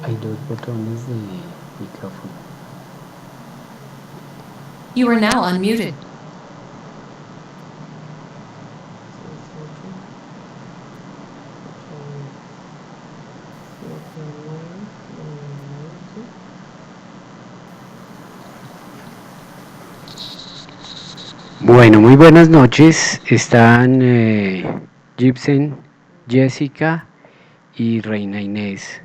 Hay dos botones de micrófono. You are now unmuted. Bueno, muy buenas noches. Están Gibson, Jessica y Reina Inés.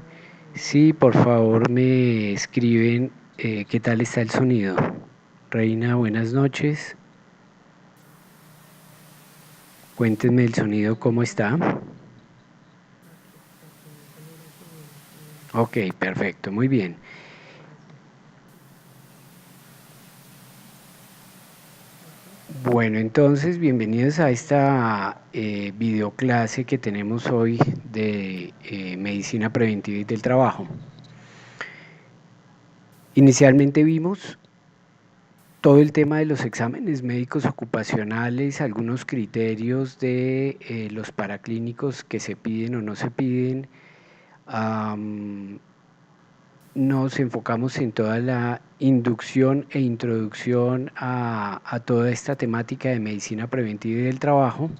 Sí, por favor me escriben qué tal está el sonido. Reina, buenas noches. Cuéntenme el sonido, ¿cómo está? Ok, perfecto, muy bien. Bueno, entonces bienvenidos a esta videoclase que tenemos hoy de medicina preventiva y del trabajo. Inicialmente vimos todo el tema de los exámenes médicos ocupacionales, algunos criterios de los paraclínicos que se piden o no se piden. Nos enfocamos en toda la inducción e introducción a toda esta temática de medicina preventiva y del trabajo.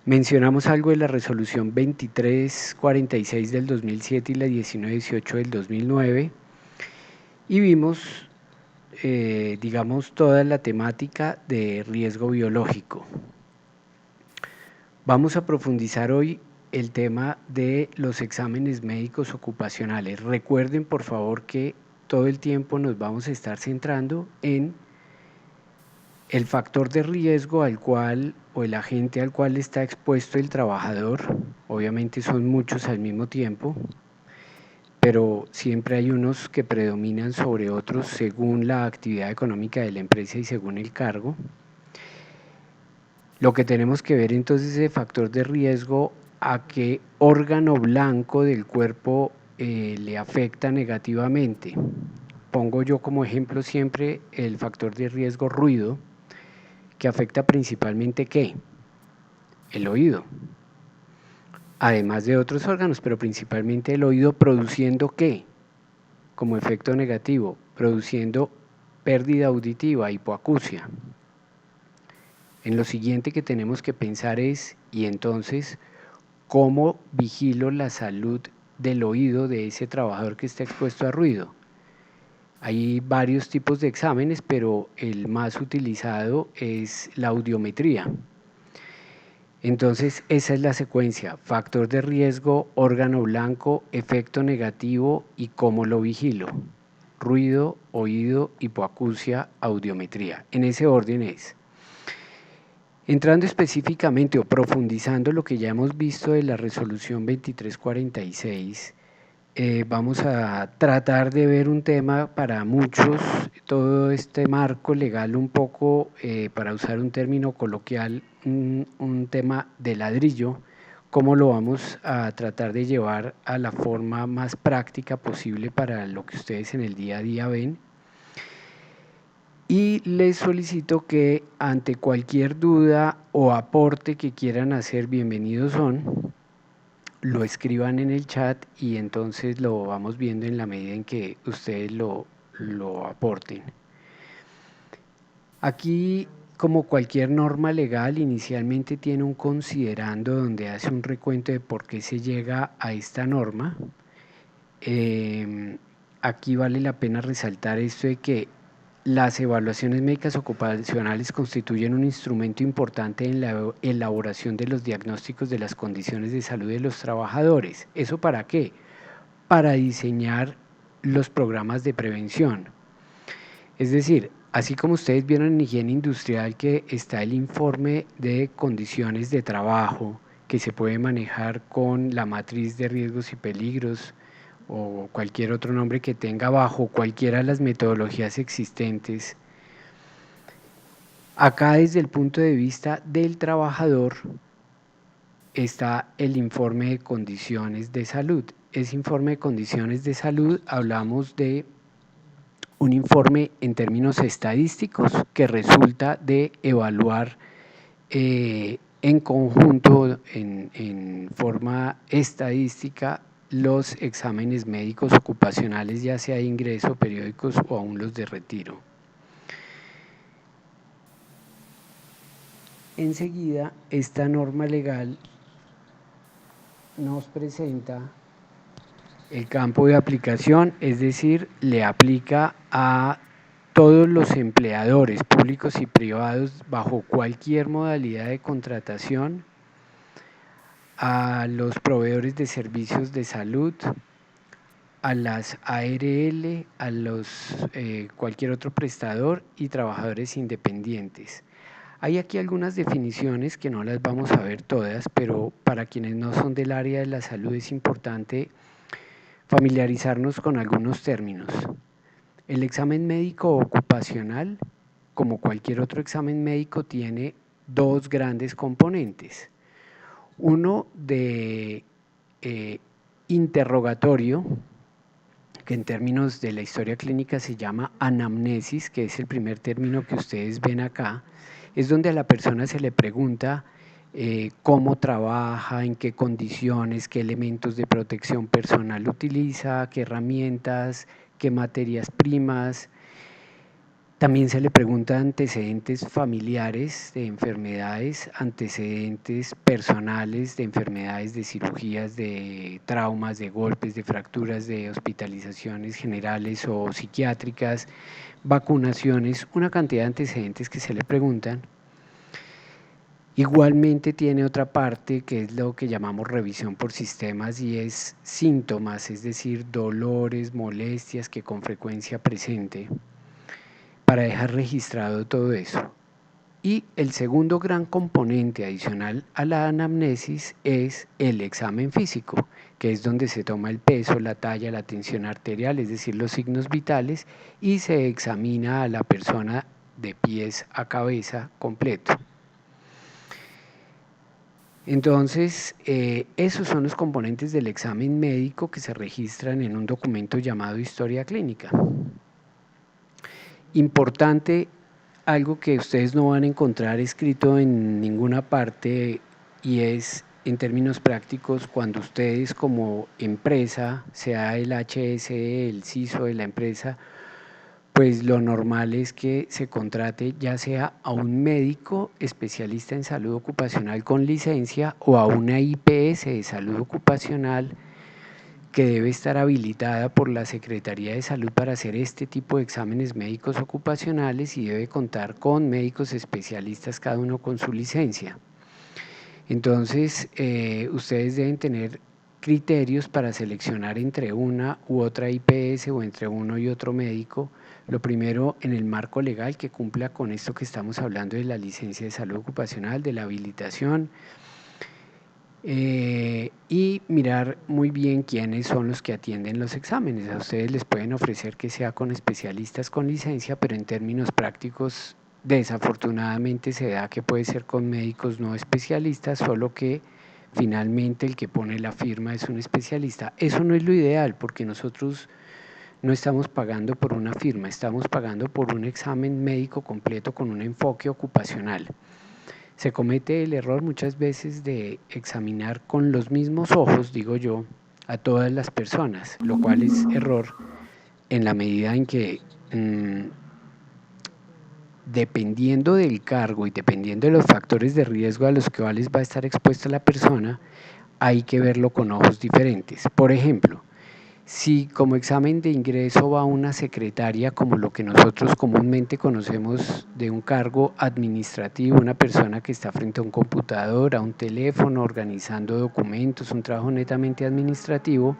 Mencionamos algo de la resolución 2346 del 2007 y la 1918 del 2009 y vimos, digamos, toda la temática de riesgo biológico. Vamos a profundizar hoy el tema de los exámenes médicos ocupacionales. Recuerden, por favor, que todo el tiempo nos vamos a estar centrando en el factor de riesgo al cual o el agente al cual está expuesto el trabajador. Obviamente son muchos al mismo tiempo, pero siempre hay unos que predominan sobre otros según la actividad económica de la empresa y según el cargo. Lo que tenemos que ver entonces es el factor de riesgo, a qué órgano blanco del cuerpo le afecta negativamente. Pongo yo como ejemplo siempre el factor de riesgo ruido, que afecta principalmente ¿qué? El oído. Además de otros órganos, pero principalmente el oído, produciendo ¿qué? Como efecto negativo, produciendo pérdida auditiva, hipoacusia. En lo siguiente que tenemos que pensar es, y entonces, ¿cómo vigilo la salud del oído de ese trabajador que está expuesto a ruido? Hay varios tipos de exámenes, pero el más utilizado es la audiometría. Entonces, esa es la secuencia: factor de riesgo, órgano blanco, efecto negativo y cómo lo vigilo. Ruido, oído, hipoacusia, audiometría. En ese orden es. Entrando específicamente o profundizando lo que ya hemos visto de la resolución 2346, vamos a tratar de ver un tema para muchos, todo este marco legal un poco, para usar un término coloquial, un tema de ladrillo, cómo lo vamos a tratar de llevar a la forma más práctica posible para lo que ustedes en el día a día ven. Y les solicito que ante cualquier duda o aporte que quieran hacer, bienvenidos son, lo escriban en el chat y entonces lo vamos viendo en la medida en que ustedes lo aporten. Aquí, como cualquier norma legal, inicialmente tiene un considerando donde hace un recuento de por qué se llega a esta norma. Aquí vale la pena resaltar esto de que las evaluaciones médicas ocupacionales constituyen un instrumento importante en la elaboración de los diagnósticos de las condiciones de salud de los trabajadores. ¿Eso para qué? Para diseñar los programas de prevención. Es decir, así como ustedes vieron en higiene industrial que está el informe de condiciones de trabajo que se puede manejar con la matriz de riesgos y peligros, o cualquier otro nombre que tenga bajo cualquiera de las metodologías existentes. Acá, desde el punto de vista del trabajador, está el informe de condiciones de salud. Ese informe de condiciones de salud, hablamos de un informe en términos estadísticos que resulta de evaluar en conjunto, en forma estadística, los exámenes médicos ocupacionales, ya sea de ingreso, periódicos o aún los de retiro. Enseguida, esta norma legal nos presenta el campo de aplicación, es decir, le aplica a todos los empleadores públicos y privados bajo cualquier modalidad de contratación, a los proveedores de servicios de salud, a las ARL, a cualquier otro prestador y trabajadores independientes. Hay aquí algunas definiciones que no las vamos a ver todas, pero para quienes no son del área de la salud es importante familiarizarnos con algunos términos. El examen médico ocupacional, como cualquier otro examen médico, tiene dos grandes componentes. Uno de interrogatorio, que en términos de la historia clínica se llama anamnesis, que es el primer término que ustedes ven acá, es donde a la persona se le pregunta cómo trabaja, en qué condiciones, qué elementos de protección personal utiliza, qué herramientas, qué materias primas. También se le pregunta antecedentes familiares de enfermedades, antecedentes personales de enfermedades, de cirugías, de traumas, de golpes, de fracturas, de hospitalizaciones generales o psiquiátricas, vacunaciones, una cantidad de antecedentes que se le preguntan. Igualmente tiene otra parte que es lo que llamamos revisión por sistemas y es síntomas, es decir, dolores, molestias que con frecuencia presente, para dejar registrado todo eso. Y el segundo gran componente adicional a la anamnesis es el examen físico, que es donde se toma el peso, la talla, la tensión arterial, es decir, los signos vitales, y se examina a la persona de pies a cabeza completo. Entonces, esos son los componentes del examen médico que se registran en un documento llamado historia clínica. Importante, algo que ustedes no van a encontrar escrito en ninguna parte, y es en términos prácticos, cuando ustedes como empresa, sea el HSE, el CISO de la empresa, pues lo normal es que se contrate ya sea a un médico especialista en salud ocupacional con licencia o a una IPS de salud ocupacional que debe estar habilitada por la Secretaría de Salud para hacer este tipo de exámenes médicos ocupacionales y debe contar con médicos especialistas, cada uno con su licencia. Entonces, ustedes deben tener criterios para seleccionar entre una u otra IPS o entre uno y otro médico. Lo primero, en el marco legal que cumpla con esto que estamos hablando de la licencia de salud ocupacional, de la habilitación, y mirar muy bien quiénes son los que atienden los exámenes. A ustedes les pueden ofrecer que sea con especialistas con licencia, pero en términos prácticos desafortunadamente se da que puede ser con médicos no especialistas, solo que finalmente el que pone la firma es un especialista. Eso no es lo ideal, porque nosotros no estamos pagando por una firma, estamos pagando por un examen médico completo con un enfoque ocupacional. Se comete el error muchas veces de examinar con los mismos ojos, digo yo, a todas las personas, lo cual es error en la medida en que dependiendo del cargo y dependiendo de los factores de riesgo a los cuales va a estar expuesta la persona, hay que verlo con ojos diferentes. Por ejemplo, si como examen de ingreso va una secretaria, como lo que nosotros comúnmente conocemos de un cargo administrativo, una persona que está frente a un computador, a un teléfono, organizando documentos, un trabajo netamente administrativo,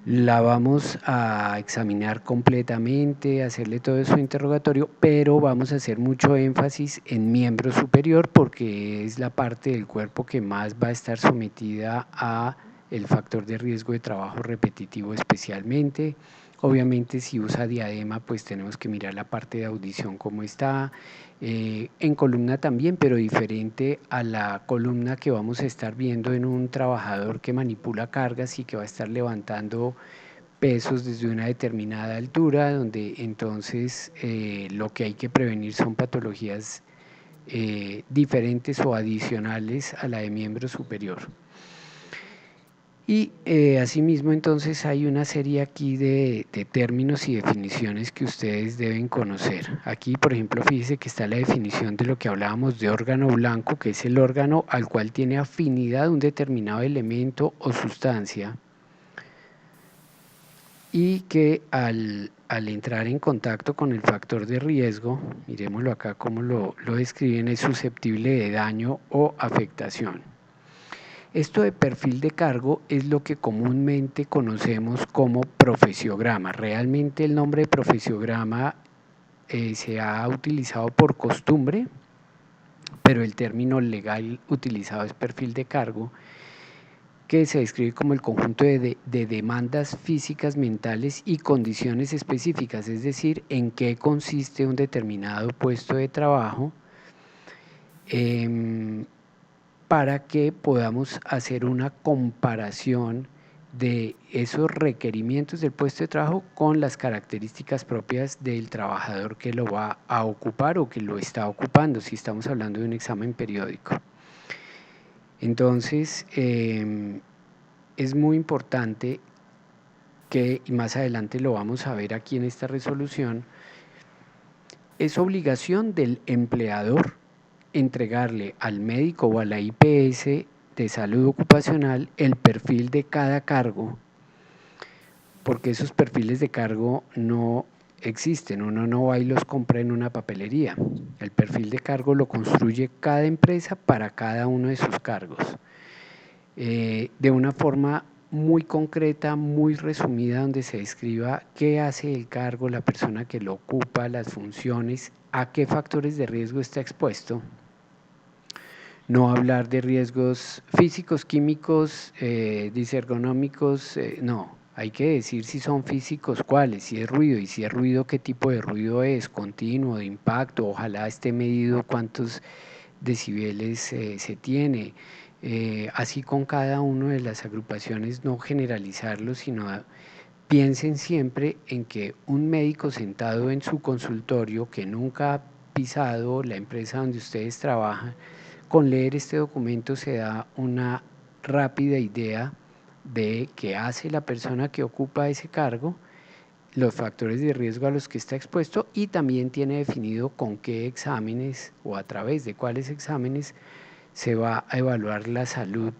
la vamos a examinar completamente, hacerle todo su interrogatorio, pero vamos a hacer mucho énfasis en miembro superior porque es la parte del cuerpo que más va a estar sometida a el factor de riesgo de trabajo repetitivo especialmente. Obviamente si usa diadema pues tenemos que mirar la parte de audición cómo está, en columna también, pero diferente a la columna que vamos a estar viendo en un trabajador que manipula cargas y que va a estar levantando pesos desde una determinada altura, donde entonces lo que hay que prevenir son patologías diferentes o adicionales a la de miembro superior. Y asimismo entonces hay una serie aquí de términos y definiciones que ustedes deben conocer. Aquí por ejemplo fíjese que está la definición de lo que hablábamos de órgano blanco, que es el órgano al cual tiene afinidad un determinado elemento o sustancia y que al entrar en contacto con el factor de riesgo, miremoslo acá como lo describen, es susceptible de daño o afectación. Esto de perfil de cargo es lo que comúnmente conocemos como profesiograma. Realmente el nombre de profesiograma se ha utilizado por costumbre, pero el término legal utilizado es perfil de cargo, que se describe como el conjunto de demandas físicas, mentales y condiciones específicas, es decir, en qué consiste un determinado puesto de trabajo, para que podamos hacer una comparación de esos requerimientos del puesto de trabajo con las características propias del trabajador que lo va a ocupar o que lo está ocupando, si estamos hablando de un examen periódico. Entonces, es muy importante que, y más adelante lo vamos a ver aquí en esta resolución, es obligación del empleador entregarle al médico o a la IPS de salud ocupacional el perfil de cada cargo, porque esos perfiles de cargo no existen, uno no va y los compra en una papelería. El perfil de cargo lo construye cada empresa para cada uno de sus cargos, de una forma muy concreta, muy resumida, donde se describa qué hace el cargo, la persona que lo ocupa, las funciones, a qué factores de riesgo está expuesto. No hablar de riesgos físicos, químicos, disergonómicos, no. Hay que decir si son físicos cuáles, si es ruido, y si es ruido qué tipo de ruido es, continuo, de impacto, ojalá esté medido cuántos decibeles se tiene. Así con cada una de las agrupaciones, no generalizarlo, sino piensen siempre en que un médico sentado en su consultorio que nunca ha pisado la empresa donde ustedes trabajan, con leer este documento se da una rápida idea de qué hace la persona que ocupa ese cargo, los factores de riesgo a los que está expuesto y también tiene definido con qué exámenes o a través de cuáles exámenes se va a evaluar la salud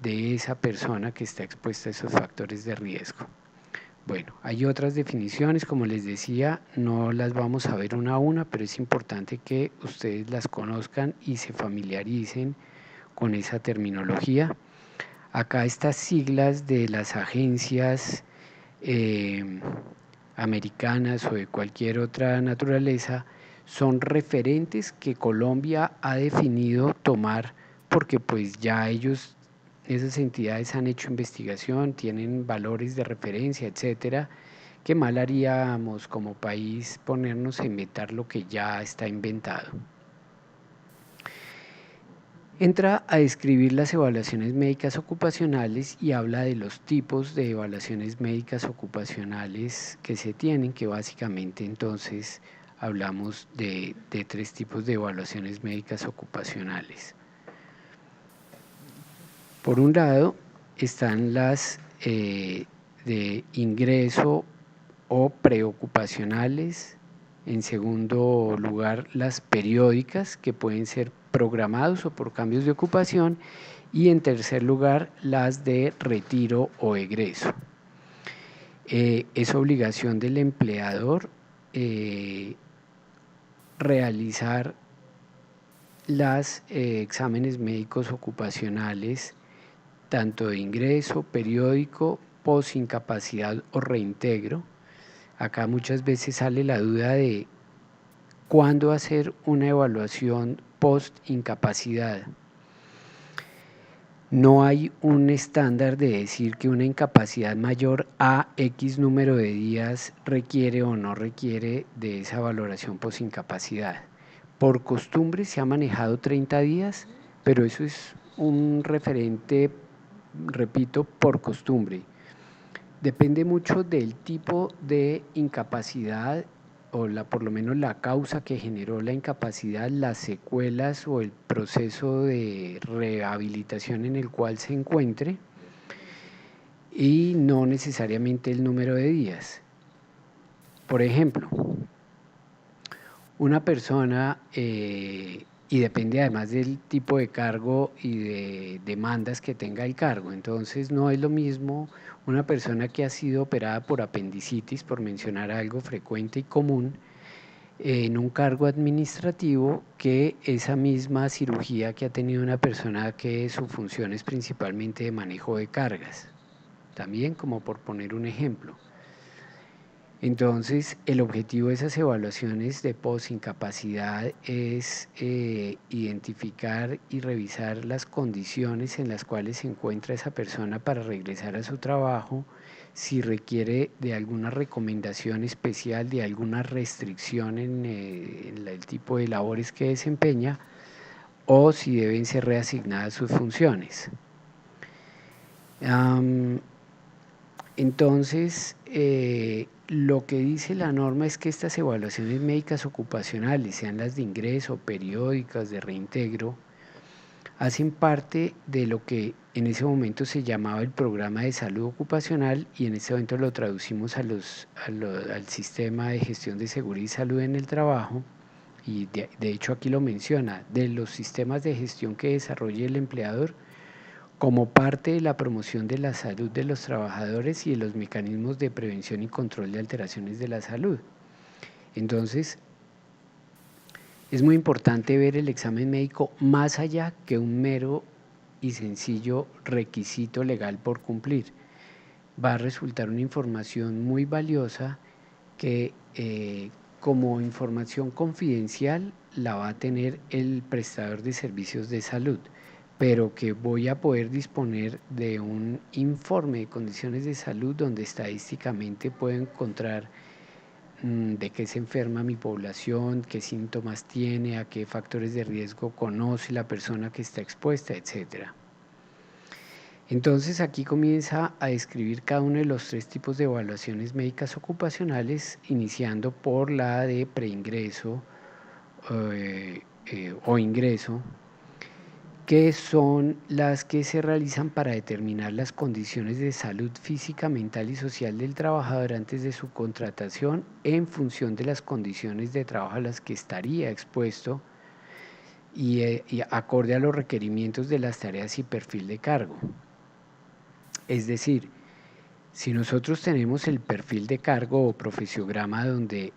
de esa persona que está expuesta a esos factores de riesgo. Bueno, hay otras definiciones, como les decía, no las vamos a ver una a una, pero es importante que ustedes las conozcan y se familiaricen con esa terminología. Acá estas siglas de las agencias americanas o de cualquier otra naturaleza son referentes que Colombia ha definido tomar porque pues ya ellos, esas entidades han hecho investigación, tienen valores de referencia, etcétera. Qué mal haríamos como país ponernos a inventar lo que ya está inventado. Entra a describir las evaluaciones médicas ocupacionales y habla de los tipos de evaluaciones médicas ocupacionales que se tienen, que básicamente entonces hablamos de 3 tipos de evaluaciones médicas ocupacionales. Por un lado están las de ingreso o preocupacionales. En segundo lugar, las periódicas, que pueden ser programados o por cambios de ocupación. Y en tercer lugar, las de retiro o egreso. Es obligación del empleador realizar los exámenes médicos ocupacionales, tanto de ingreso, periódico, posincapacidad o reintegro. Acá muchas veces sale la duda de cuándo hacer una evaluación post-incapacidad. No hay un estándar de decir que una incapacidad mayor a X número de días requiere o no requiere de esa valoración post-incapacidad. Por costumbre se ha manejado 30 días, pero eso es un referente, repito, por costumbre. Depende mucho del tipo de incapacidad o por lo menos la causa que generó la incapacidad, las secuelas o el proceso de rehabilitación en el cual se encuentre. y no necesariamente el número de días. Por ejemplo, una persona, y depende además del tipo de cargo y de demandas que tenga el cargo, entonces no es lo mismo una persona que ha sido operada por apendicitis, por mencionar algo frecuente y común, en un cargo administrativo, que esa misma cirugía que ha tenido una persona que su función es principalmente de manejo de cargas, también como por poner un ejemplo. Entonces, el objetivo de esas evaluaciones de posincapacidad es identificar y revisar las condiciones en las cuales se encuentra esa persona para regresar a su trabajo, si requiere de alguna recomendación especial, de alguna restricción en el tipo de labores que desempeña, o si deben ser reasignadas sus funciones. Entonces, lo que dice la norma es que estas evaluaciones médicas ocupacionales, sean las de ingreso, periódicas, de reintegro, hacen parte de lo que en ese momento se llamaba el programa de salud ocupacional, y en este momento lo traducimos al sistema de gestión de seguridad y salud en el trabajo, y de hecho aquí lo menciona, de los sistemas de gestión que desarrolle el empleador como parte de la promoción de la salud de los trabajadores y de los mecanismos de prevención y control de alteraciones de la salud. Entonces, es muy importante ver el examen médico más allá que un mero y sencillo requisito legal por cumplir. Va a resultar una información muy valiosa que, como información confidencial, la va a tener el prestador de servicios de salud, pero que voy a poder disponer de un informe de condiciones de salud donde estadísticamente puedo encontrar de qué se enferma mi población, qué síntomas tiene, a qué factores de riesgo conoce la persona que está expuesta, etc. Entonces aquí comienza a describir cada uno de los 3 tipos de evaluaciones médicas ocupacionales, iniciando por la de preingreso o ingreso, que son las que se realizan para determinar las condiciones de salud física, mental y social del trabajador antes de su contratación, en función de las condiciones de trabajo a las que estaría expuesto y acorde a los requerimientos de las tareas y perfil de cargo. Es decir, si nosotros tenemos el perfil de cargo o profesiograma donde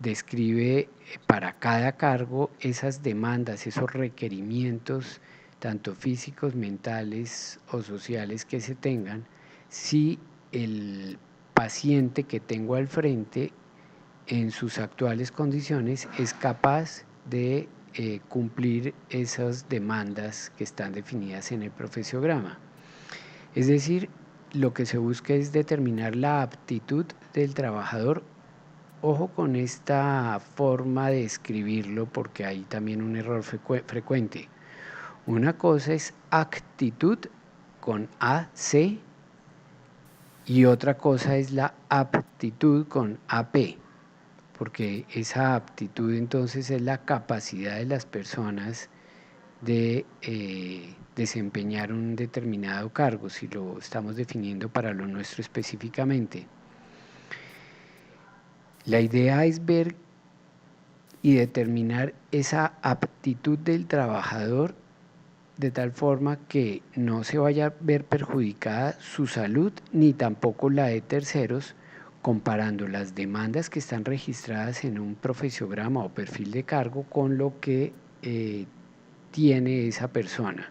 describe para cada cargo esas demandas, esos requerimientos, tanto físicos, mentales o sociales que se tengan, si el paciente que tengo al frente en sus actuales condiciones es capaz de cumplir esas demandas que están definidas en el profesiograma. Es decir, lo que se busca es determinar la aptitud del trabajador. Ojo con esta forma de escribirlo, porque hay también un error frecuente. Una cosa es actitud con AC y otra cosa es la aptitud con AP, porque esa aptitud entonces es la capacidad de las personas de desempeñar un determinado cargo, si lo estamos definiendo para lo nuestro específicamente. La idea es ver y determinar esa aptitud del trabajador de tal forma que no se vaya a ver perjudicada su salud ni tampoco la de terceros, comparando las demandas que están registradas en un profesiograma o perfil de cargo con lo que tiene esa persona.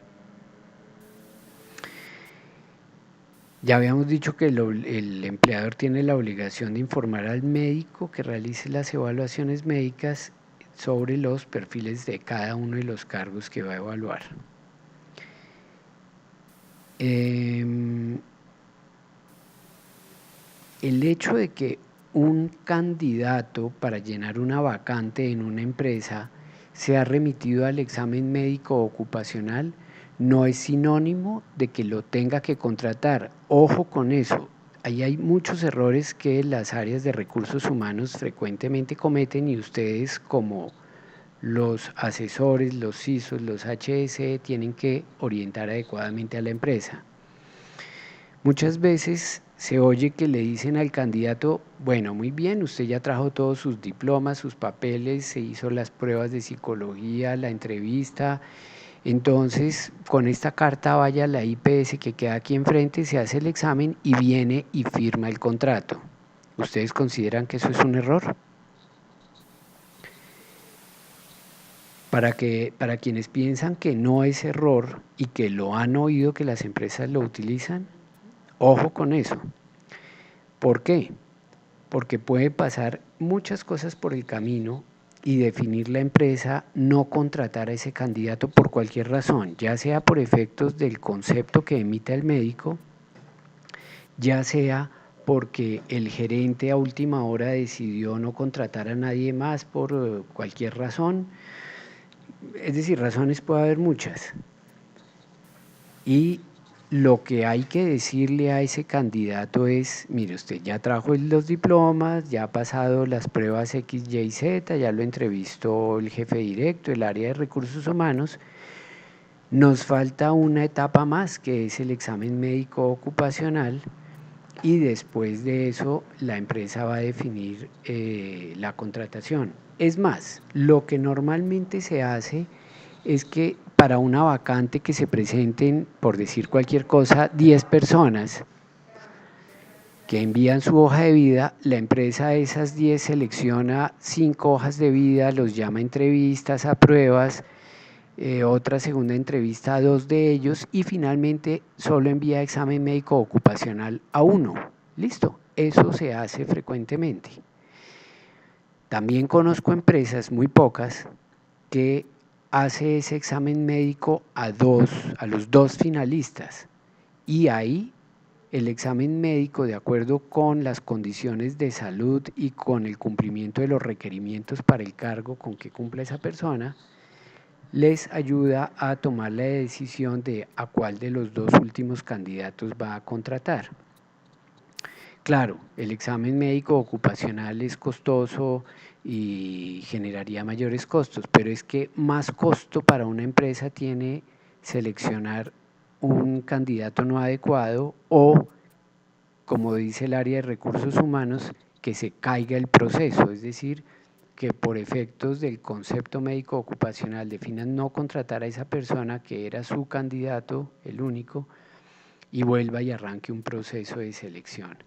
Ya habíamos dicho que el empleador tiene la obligación de informar al médico que realice las evaluaciones médicas sobre los perfiles de cada uno de los cargos que va a evaluar. El hecho de que un candidato para llenar una vacante en una empresa sea remitido al examen médico ocupacional no es sinónimo de que lo tenga que contratar. Ojo con eso. Ahí hay muchos errores que las áreas de recursos humanos frecuentemente cometen, y ustedes, como los asesores, los CISOs, los HSE, tienen que orientar adecuadamente a la empresa. Muchas veces se oye que le dicen al candidato, bueno, muy bien, usted ya trajo todos sus diplomas, sus papeles, se hizo las pruebas de psicología, la entrevista, entonces con esta carta vaya a la IPS que queda aquí enfrente, se hace el examen y viene y firma el contrato. ¿Ustedes consideran que eso es un error? Para quienes piensan que no es error y que lo han oído que las empresas lo utilizan, ojo con eso. ¿Por qué? Porque puede pasar muchas cosas por el camino y definir la empresa no contratar a ese candidato por cualquier razón, ya sea por efectos del concepto que emita el médico, ya sea porque el gerente a última hora decidió no contratar a nadie más por cualquier razón. Es decir, razones puede haber muchas. Y lo que hay que decirle a ese candidato es, mire, usted ya trajo los diplomas, ya ha pasado las pruebas X, Y, Z, ya lo entrevistó el jefe directo, el área de recursos humanos, nos falta una etapa más que es el examen médico ocupacional y después de eso la empresa va a definir la contratación. Es más, lo que normalmente se hace es que para una vacante que se presenten, por decir cualquier cosa, 10 personas que envían su hoja de vida, la empresa de esas 10 selecciona 5 hojas de vida, los llama a entrevistas, a pruebas, otra segunda entrevista a 2 de ellos y finalmente solo envía examen médico ocupacional a 1. Listo, eso se hace frecuentemente. También conozco empresas, muy pocas, que hace ese examen médico a los 2 finalistas y ahí el examen médico, de acuerdo con las condiciones de salud y con el cumplimiento de los requerimientos para el cargo con que cumpla esa persona, les ayuda a tomar la decisión de a cuál de los 2 últimos candidatos va a contratar. Claro, el examen médico ocupacional es costoso y generaría mayores costos, pero es que más costo para una empresa tiene seleccionar un candidato no adecuado o, como dice el área de recursos humanos, que se caiga el proceso, es decir, que por efectos del concepto médico ocupacional definan no contratar a esa persona que era su candidato, el único, y vuelva y arranque un proceso de selección.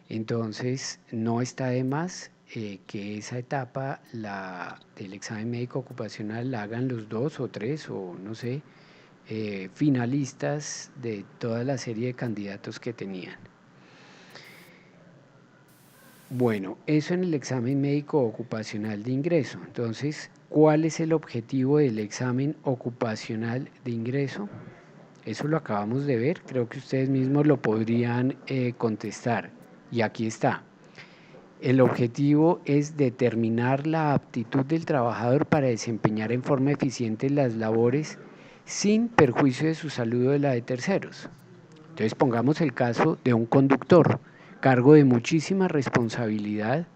Entonces, no está de más que esa etapa del examen médico ocupacional la hagan los 2 o 3 o no sé, finalistas de toda la serie de candidatos que tenían. Bueno, eso en el examen médico ocupacional de ingreso. Entonces, ¿cuál es el objetivo del examen ocupacional de ingreso? Eso lo acabamos de ver, creo que ustedes mismos lo podrían contestar. Y aquí está. El objetivo es determinar la aptitud del trabajador para desempeñar en forma eficiente las labores sin perjuicio de su salud o de la de terceros. Entonces pongamos el caso de un conductor, cargo de muchísima responsabilidad,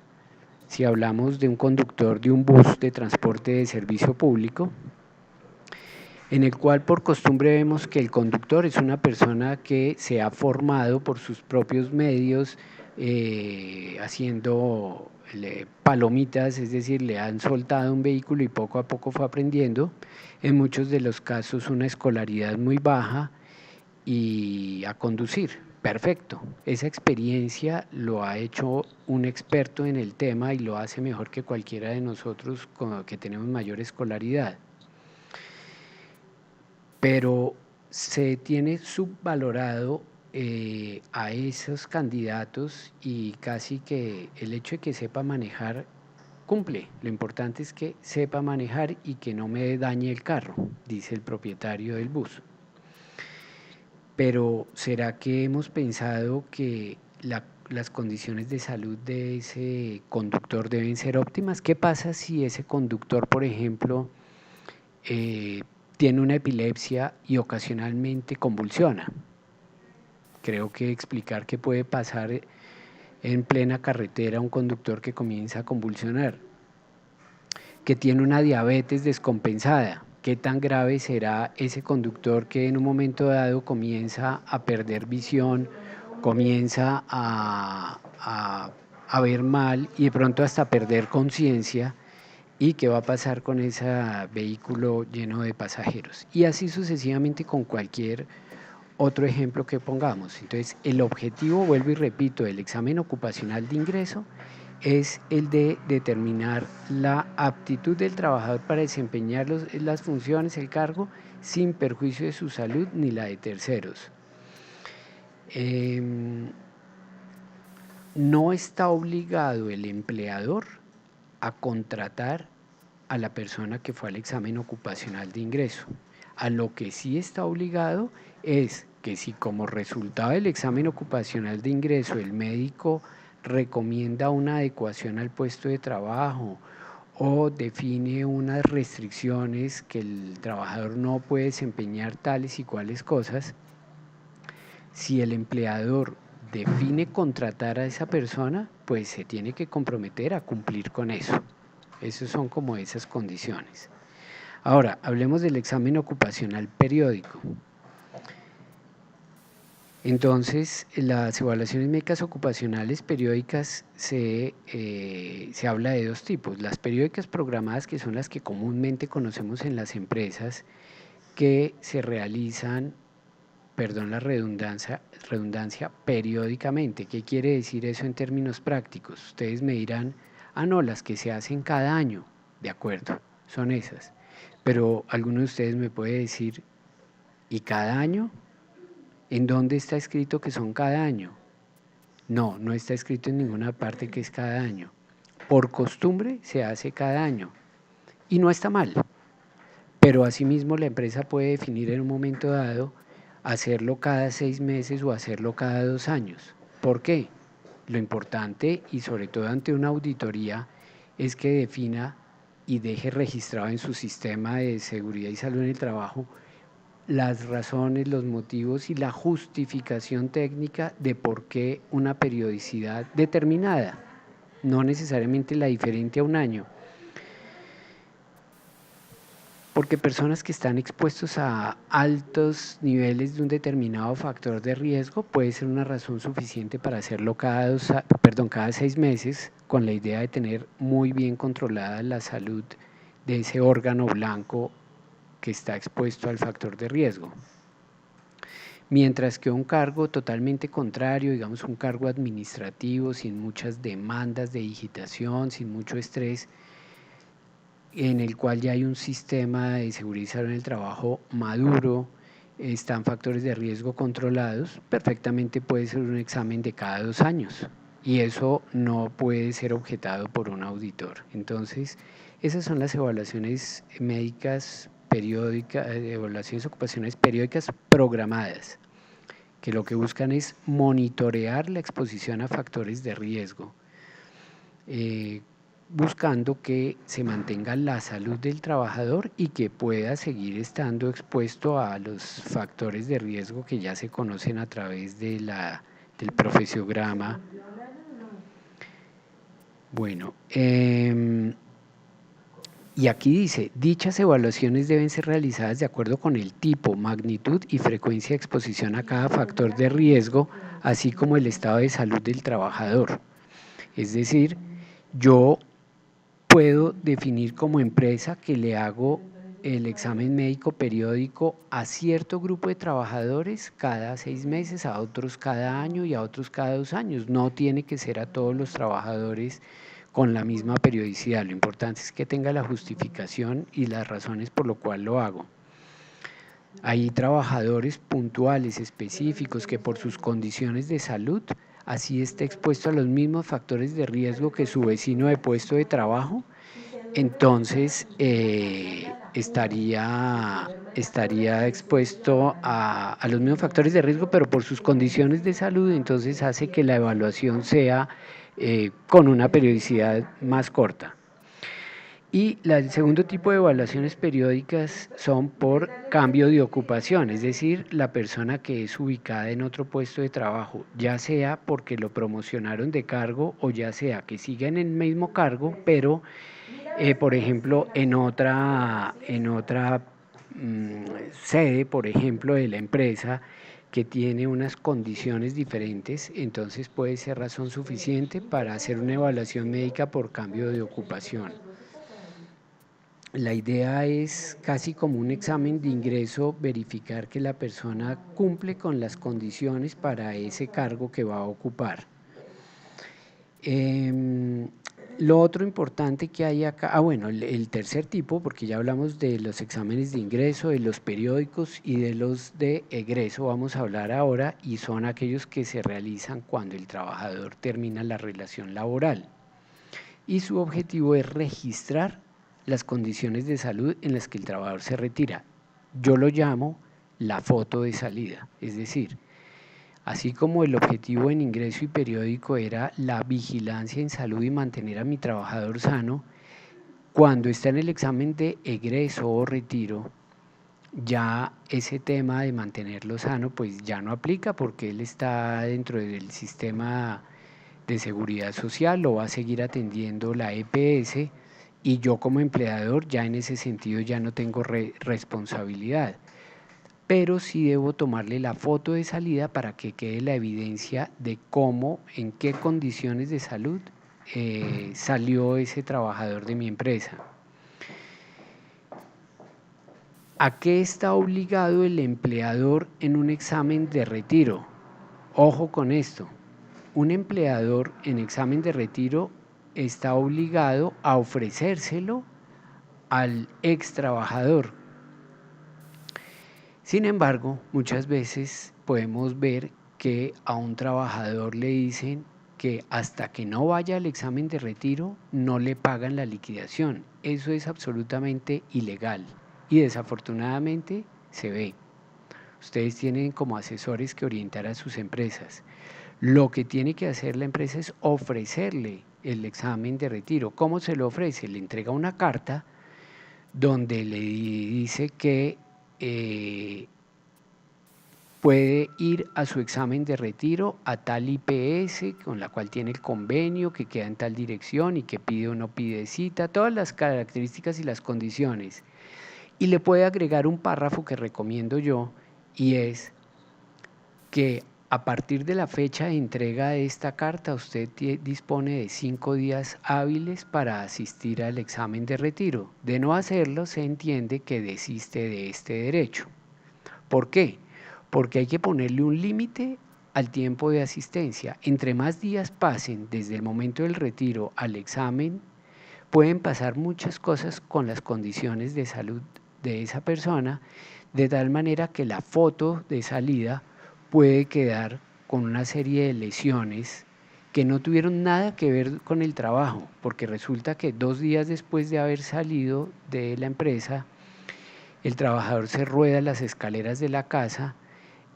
si hablamos de un conductor de un bus de transporte de servicio público, en el cual por costumbre vemos que el conductor es una persona que se ha formado por sus propios medios, haciendo palomitas, es decir, le han soltado un vehículo y poco a poco fue aprendiendo, en muchos de los casos una escolaridad muy baja y a conducir. Perfecto, esa experiencia lo ha hecho un experto en el tema y lo hace mejor que cualquiera de nosotros que tenemos mayor escolaridad. Pero se tiene subvalorado a esos candidatos y casi que el hecho de que sepa manejar cumple. Lo importante es que sepa manejar y que no me dañe el carro, dice el propietario del bus. Pero ¿será que hemos pensado que las condiciones de salud de ese conductor deben ser óptimas? ¿Qué pasa si ese conductor, por ejemplo, tiene una epilepsia y ocasionalmente convulsiona? Creo que explicar qué puede pasar en plena carretera a un conductor que comienza a convulsionar, que tiene una diabetes descompensada. ¿Qué tan grave será ese conductor que en un momento dado comienza a perder visión comienza a ver mal y de pronto hasta perder conciencia. ¿Y qué va a pasar con ese vehículo lleno de pasajeros? Y así sucesivamente con cualquier otro ejemplo que pongamos. Entonces, el objetivo, vuelvo y repito, del examen ocupacional de ingreso es el de determinar la aptitud del trabajador para desempeñar las funciones, el cargo, sin perjuicio de su salud ni la de terceros. No está obligado el empleador a contratar a la persona que fue al examen ocupacional de ingreso. A lo que sí está obligado es que si como resultado del examen ocupacional de ingreso el médico recomienda una adecuación al puesto de trabajo o define unas restricciones que el trabajador no puede desempeñar tales y cuales cosas, si el empleador define contratar a esa persona, pues se tiene que comprometer a cumplir con eso. Esas son como esas condiciones. Ahora, hablemos del examen ocupacional periódico. Entonces, las evaluaciones médicas ocupacionales periódicas se habla de dos tipos. Las periódicas programadas, que son las que comúnmente conocemos en las empresas, que se realizan, perdón la redundancia, periódicamente. ¿Qué quiere decir eso en términos prácticos? Ustedes me dirán, no, las que se hacen cada año. De acuerdo, son esas. Pero alguno de ustedes me puede decir, ¿y cada año? ¿En dónde está escrito que son cada año? No, no está escrito en ninguna parte que es cada año. Por costumbre se hace cada año y no está mal, pero asimismo la empresa puede definir en un momento dado hacerlo cada 6 meses o hacerlo cada 2 años. ¿Por qué? Lo importante, y sobre todo ante una auditoría, es que defina y deje registrado en su sistema de seguridad y salud en el trabajo las razones, los motivos y la justificación técnica de por qué una periodicidad determinada, no necesariamente la diferente a un año. Porque personas que están expuestos a altos niveles de un determinado factor de riesgo puede ser una razón suficiente para hacerlo cada 6 meses, con la idea de tener muy bien controlada la salud de ese órgano blanco que está expuesto al factor de riesgo. Mientras que un cargo totalmente contrario, digamos un cargo administrativo, sin muchas demandas de digitación, sin mucho estrés, en el cual ya hay un sistema de seguridad y salud en el trabajo maduro, están factores de riesgo controlados, perfectamente puede ser un examen de cada 2 años y eso no puede ser objetado por un auditor. Entonces, esas son las evaluaciones médicas periódicas, evaluaciones ocupacionales periódicas programadas, que lo que buscan es monitorear la exposición a factores de riesgo, buscando que se mantenga la salud del trabajador y que pueda seguir estando expuesto a los factores de riesgo que ya se conocen a través de del profesiograma. Bueno, y aquí dice, dichas evaluaciones deben ser realizadas de acuerdo con el tipo, magnitud y frecuencia de exposición a cada factor de riesgo, así como el estado de salud del trabajador. Es decir, yo puedo definir como empresa que le hago el examen médico periódico a cierto grupo de trabajadores cada 6 meses, a otros cada año y a otros cada 2 años. No tiene que ser a todos los trabajadores con la misma periodicidad. Lo importante es que tenga la justificación y las razones por lo cual lo hago. Hay trabajadores puntuales, específicos, que por sus condiciones de salud, así está expuesto a los mismos factores de riesgo que su vecino de puesto de trabajo, entonces estaría expuesto a los mismos factores de riesgo, pero por sus condiciones de salud, entonces hace que la evaluación sea con una periodicidad más corta. Y el segundo tipo de evaluaciones periódicas son por cambio de ocupación, es decir, la persona que es ubicada en otro puesto de trabajo, ya sea porque lo promocionaron de cargo o ya sea que siga en el mismo cargo, pero por ejemplo en otra sede, por ejemplo, de la empresa, que tiene unas condiciones diferentes, entonces puede ser razón suficiente para hacer una evaluación médica por cambio de ocupación. La idea es casi como un examen de ingreso, verificar que la persona cumple con las condiciones para ese cargo que va a ocupar. Lo otro importante que hay acá, bueno, el tercer tipo, porque ya hablamos de los exámenes de ingreso, de los periódicos y de los de egreso, vamos a hablar ahora, y son aquellos que se realizan cuando el trabajador termina la relación laboral. Y su objetivo es registrar las condiciones de salud en las que el trabajador se retira. Yo lo llamo la foto de salida, es decir, así como el objetivo en ingreso y periódico era la vigilancia en salud y mantener a mi trabajador sano, cuando está en el examen de egreso o retiro, ya ese tema de mantenerlo sano pues ya no aplica porque él está dentro del sistema de seguridad social, lo va a seguir atendiendo la EPS y yo como empleador ya en ese sentido ya no tengo responsabilidad. Pero sí debo tomarle la foto de salida para que quede la evidencia de cómo, en qué condiciones de salud salió ese trabajador de mi empresa. ¿A qué está obligado el empleador en un examen de retiro? Ojo con esto, un empleador en examen de retiro está obligado a ofrecérselo al ex trabajador. Sin embargo, muchas veces podemos ver que a un trabajador le dicen que hasta que no vaya al examen de retiro no le pagan la liquidación. Eso es absolutamente ilegal y desafortunadamente se ve. Ustedes tienen como asesores que orientar a sus empresas. Lo que tiene que hacer la empresa es ofrecerle el examen de retiro. ¿Cómo se lo ofrece? Le entrega una carta donde le dice que puede ir a su examen de retiro a tal IPS con la cual tiene el convenio, que queda en tal dirección y que pide o no pide cita, todas las características y las condiciones. Y le puede agregar un párrafo que recomiendo yo y es que a partir de la fecha de entrega de esta carta usted dispone de 5 días hábiles para asistir al examen de retiro. De no hacerlo se entiende que desiste de este derecho. ¿Por qué? Porque hay que ponerle un límite al tiempo de asistencia. Entre más días pasen desde el momento del retiro al examen, pueden pasar muchas cosas con las condiciones de salud de esa persona, de tal manera que la foto de salida puede quedar con una serie de lesiones que no tuvieron nada que ver con el trabajo, porque resulta que 2 días después de haber salido de la empresa, el trabajador se rueda las escaleras de la casa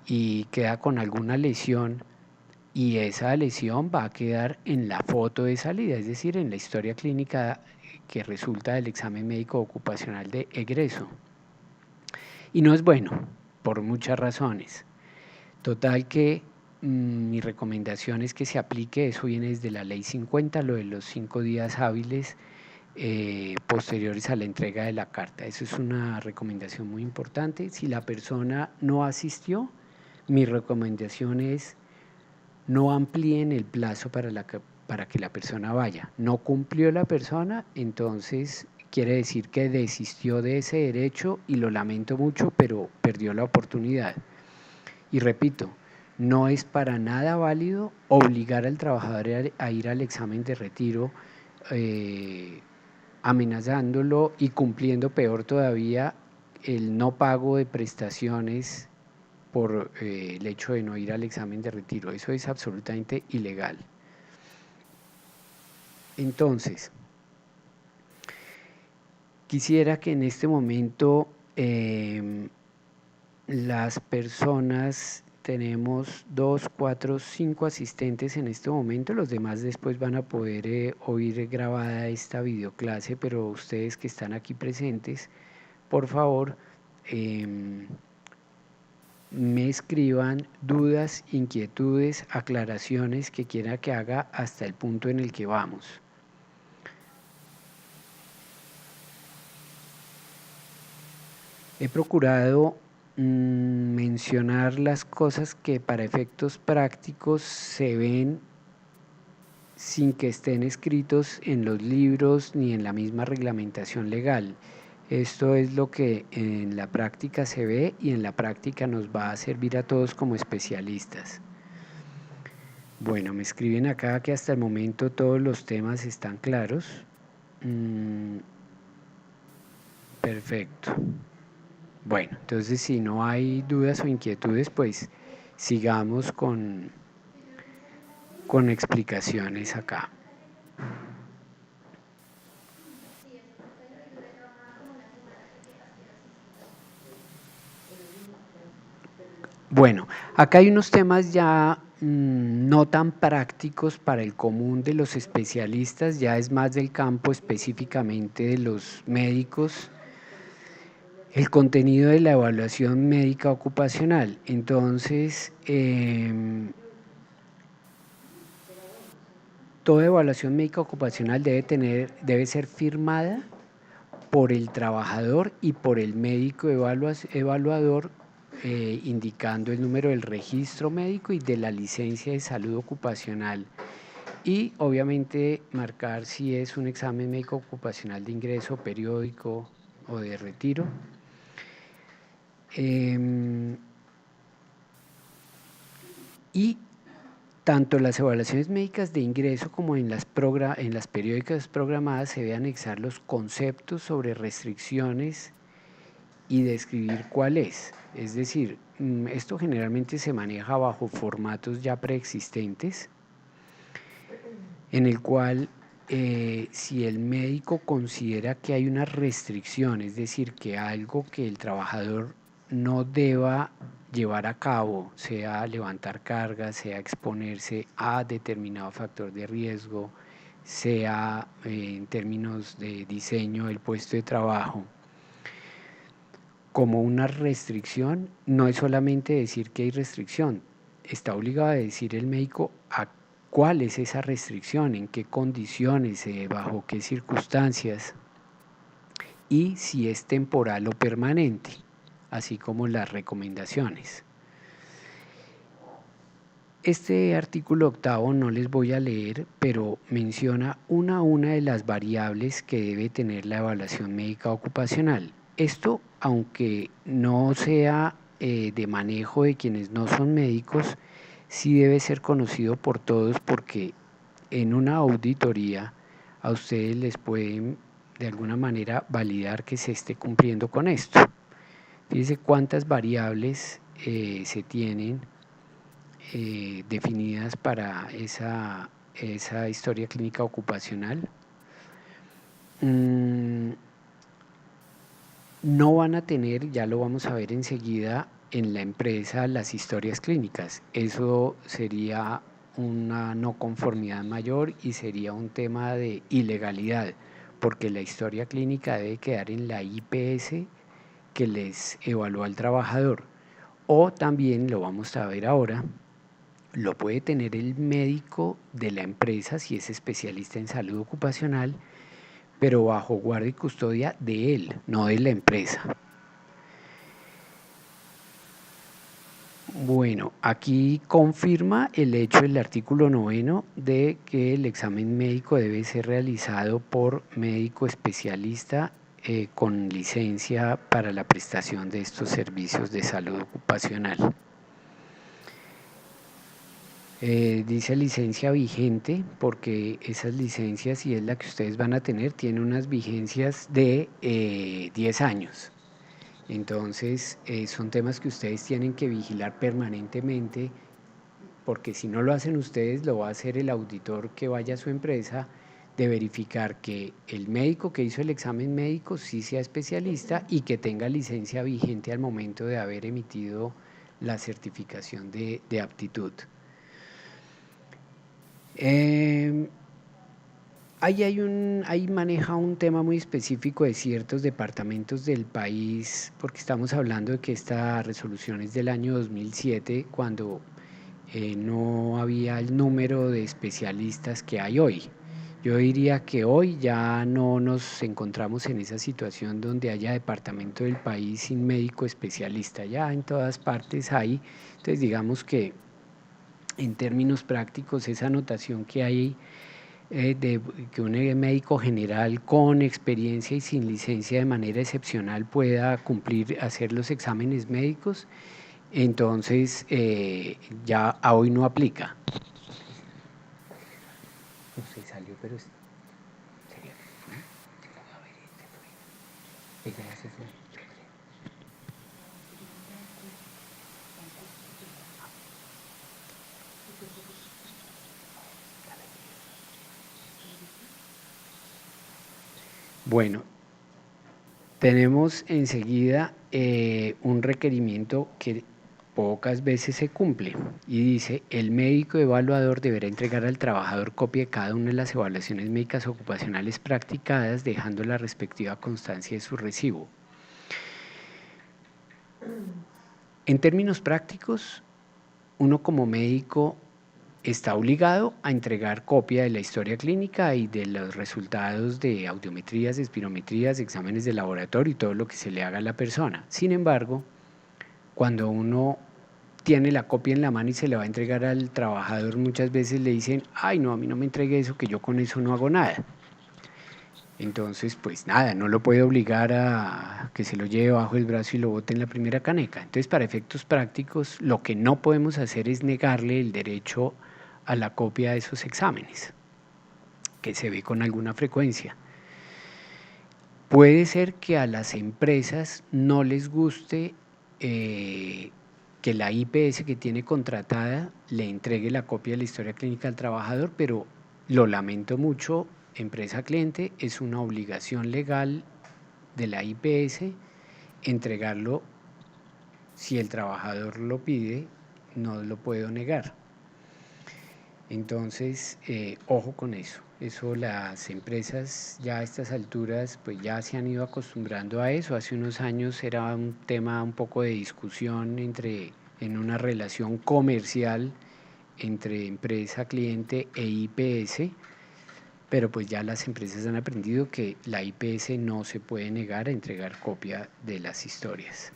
y queda con alguna lesión y esa lesión va a quedar en la foto de salida, es decir, en la historia clínica que resulta del examen médico ocupacional de egreso. Y no es bueno, por muchas razones. Total que mi recomendación es que se aplique, eso viene desde la ley 50, lo de los 5 días hábiles posteriores a la entrega de la carta. Eso es una recomendación muy importante. Si la persona no asistió, mi recomendación es no amplíen el plazo para que la persona vaya. No cumplió la persona, entonces quiere decir que desistió de ese derecho y lo lamento mucho, pero perdió la oportunidad. Y repito, no es para nada válido obligar al trabajador a ir al examen de retiro amenazándolo y cumpliendo peor todavía el no pago de prestaciones por el hecho de no ir al examen de retiro. Eso es absolutamente ilegal. Entonces, quisiera que en este momento las personas, tenemos 2, 4, 5 asistentes en este momento, los demás después van a poder oír grabada esta videoclase, pero ustedes que están aquí presentes, por favor, me escriban dudas, inquietudes, aclaraciones que quiera que haga hasta el punto en el que vamos. He procurado mencionar las cosas que para efectos prácticos se ven sin que estén escritos en los libros ni en la misma reglamentación legal. Esto es lo que en la práctica se ve y en la práctica nos va a servir a todos como especialistas. Bueno, me escriben acá que hasta el momento todos los temas están claros. Perfecto. Bueno, entonces si no hay dudas o inquietudes, pues sigamos con explicaciones acá. Bueno, acá hay unos temas ya no tan prácticos para el común de los especialistas, ya es más del campo específicamente de los médicos, el contenido de la evaluación médica ocupacional. Entonces, toda evaluación médica ocupacional debe ser firmada por el trabajador y por el médico evaluador, indicando el número del registro médico y de la licencia de salud ocupacional, y obviamente marcar si es un examen médico ocupacional de ingreso periódico o de retiro. Y tanto las evaluaciones médicas de ingreso como en las periódicas programadas se debe anexar los conceptos sobre restricciones y describir cuál es. Es decir, esto generalmente se maneja bajo formatos ya preexistentes, en el cual si el médico considera que hay una restricción, es decir, que algo que el trabajador no deba llevar a cabo, sea levantar cargas, sea exponerse a determinado factor de riesgo, sea en términos de diseño del puesto de trabajo, como una restricción, no es solamente decir que hay restricción, está obligado a decir el médico a cuál es esa restricción, en qué condiciones, bajo qué circunstancias, y si es temporal o permanente, así como las recomendaciones. Este artículo 8 no les voy a leer, pero menciona una a una de las variables que debe tener la evaluación médica ocupacional. Esto, aunque no sea de manejo de quienes no son médicos, sí debe ser conocido por todos, porque en una auditoría a ustedes les pueden de alguna manera validar que se esté cumpliendo con esto. Fíjense cuántas variables se tienen definidas para esa historia clínica ocupacional. No van a tener, ya lo vamos a ver enseguida, en la empresa las historias clínicas. Eso sería una no conformidad mayor y sería un tema de ilegalidad, porque la historia clínica debe quedar en la IPS que les evalúa al trabajador. O también, lo vamos a ver ahora, lo puede tener el médico de la empresa si es especialista en salud ocupacional, pero bajo guardia y custodia de él, no de la empresa. Bueno, aquí confirma el hecho del artículo 9 de que el examen médico debe ser realizado por médico especialista con licencia para la prestación de estos servicios de salud ocupacional. Dice licencia vigente, porque esas licencias, si es la que ustedes van a tener, tienen unas vigencias de 10 años. Entonces, son temas que ustedes tienen que vigilar permanentemente, porque si no lo hacen ustedes, lo va a hacer el auditor que vaya a su empresa, de verificar que el médico que hizo el examen médico sí sea especialista y que tenga licencia vigente al momento de haber emitido la certificación de aptitud. Ahí maneja un tema muy específico de ciertos departamentos del país, porque estamos hablando de que esta resolución es del año 2007, cuando no había el número de especialistas que hay hoy. Yo diría que hoy ya no nos encontramos en esa situación donde haya departamento del país sin médico especialista. Ya en todas partes hay. Entonces digamos que en términos prácticos esa anotación que hay de que un médico general con experiencia y sin licencia de manera excepcional pueda cumplir, hacer los exámenes médicos, entonces ya a hoy no aplica. No se salió, pero sería que fue. A ver, se fue. Ella se fue. Bueno, tenemos enseguida un requerimiento que pocas veces se cumple y dice: el médico evaluador deberá entregar al trabajador copia de cada una de las evaluaciones médicas ocupacionales practicadas, dejando la respectiva constancia de su recibo. En términos prácticos, uno como médico está obligado a entregar copia de la historia clínica y de los resultados de audiometrías, espirometrías, exámenes de laboratorio y todo lo que se le haga a la persona. Sin embargo, cuando uno tiene la copia en la mano y se le va a entregar al trabajador, muchas veces le dicen: ay, no, a mí no me entregue eso, que yo con eso no hago nada. Entonces, pues nada, no lo puede obligar a que se lo lleve bajo el brazo y lo bote en la primera caneca. Entonces, para efectos prácticos, lo que no podemos hacer es negarle el derecho a la copia de esos exámenes, que se ve con alguna frecuencia. Puede ser que a las empresas no les guste que la IPS que tiene contratada le entregue la copia de la historia clínica al trabajador, pero lo lamento mucho, empresa cliente, es una obligación legal de la IPS entregarlo. Si el trabajador lo pide, no lo puedo negar. Entonces, ojo con eso. Eso las empresas ya a estas alturas pues ya se han ido acostumbrando a eso. Hace unos años era un tema un poco de discusión en una relación comercial entre empresa, cliente e IPS, pero pues ya las empresas han aprendido que la IPS no se puede negar a entregar copia de las historias.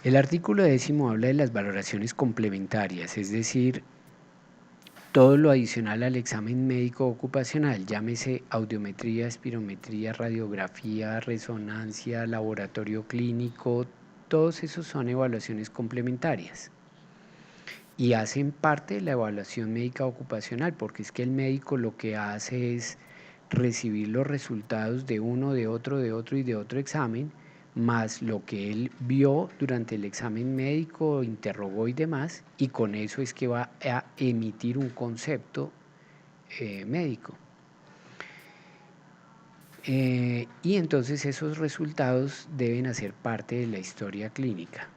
El artículo 10 habla de las valoraciones complementarias, es decir, todo lo adicional al examen médico ocupacional, llámese audiometría, espirometría, radiografía, resonancia, laboratorio clínico, todos esos son evaluaciones complementarias y hacen parte de la evaluación médica ocupacional, porque es que el médico lo que hace es recibir los resultados de uno, de otro y de otro examen, más lo que él vio durante el examen médico, interrogó y demás, y con eso es que va a emitir un concepto médico. Y entonces esos resultados deben hacer parte de la historia clínica.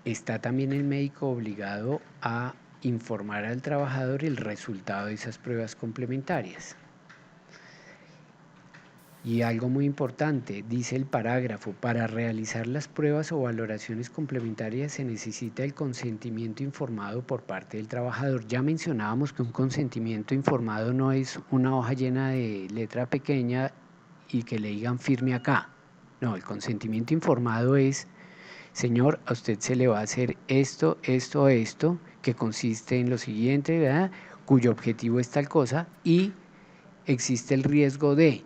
Está también el médico obligado a informar al trabajador el resultado de esas pruebas complementarias. Y algo muy importante, dice el parágrafo: para realizar las pruebas o valoraciones complementarias se necesita el consentimiento informado por parte del trabajador. Ya mencionábamos que un consentimiento informado no es una hoja llena de letra pequeña y que le digan firme acá. No, el consentimiento informado es: señor, a usted se le va a hacer esto, que consiste en lo siguiente, ¿verdad?, cuyo objetivo es tal cosa, y existe el riesgo de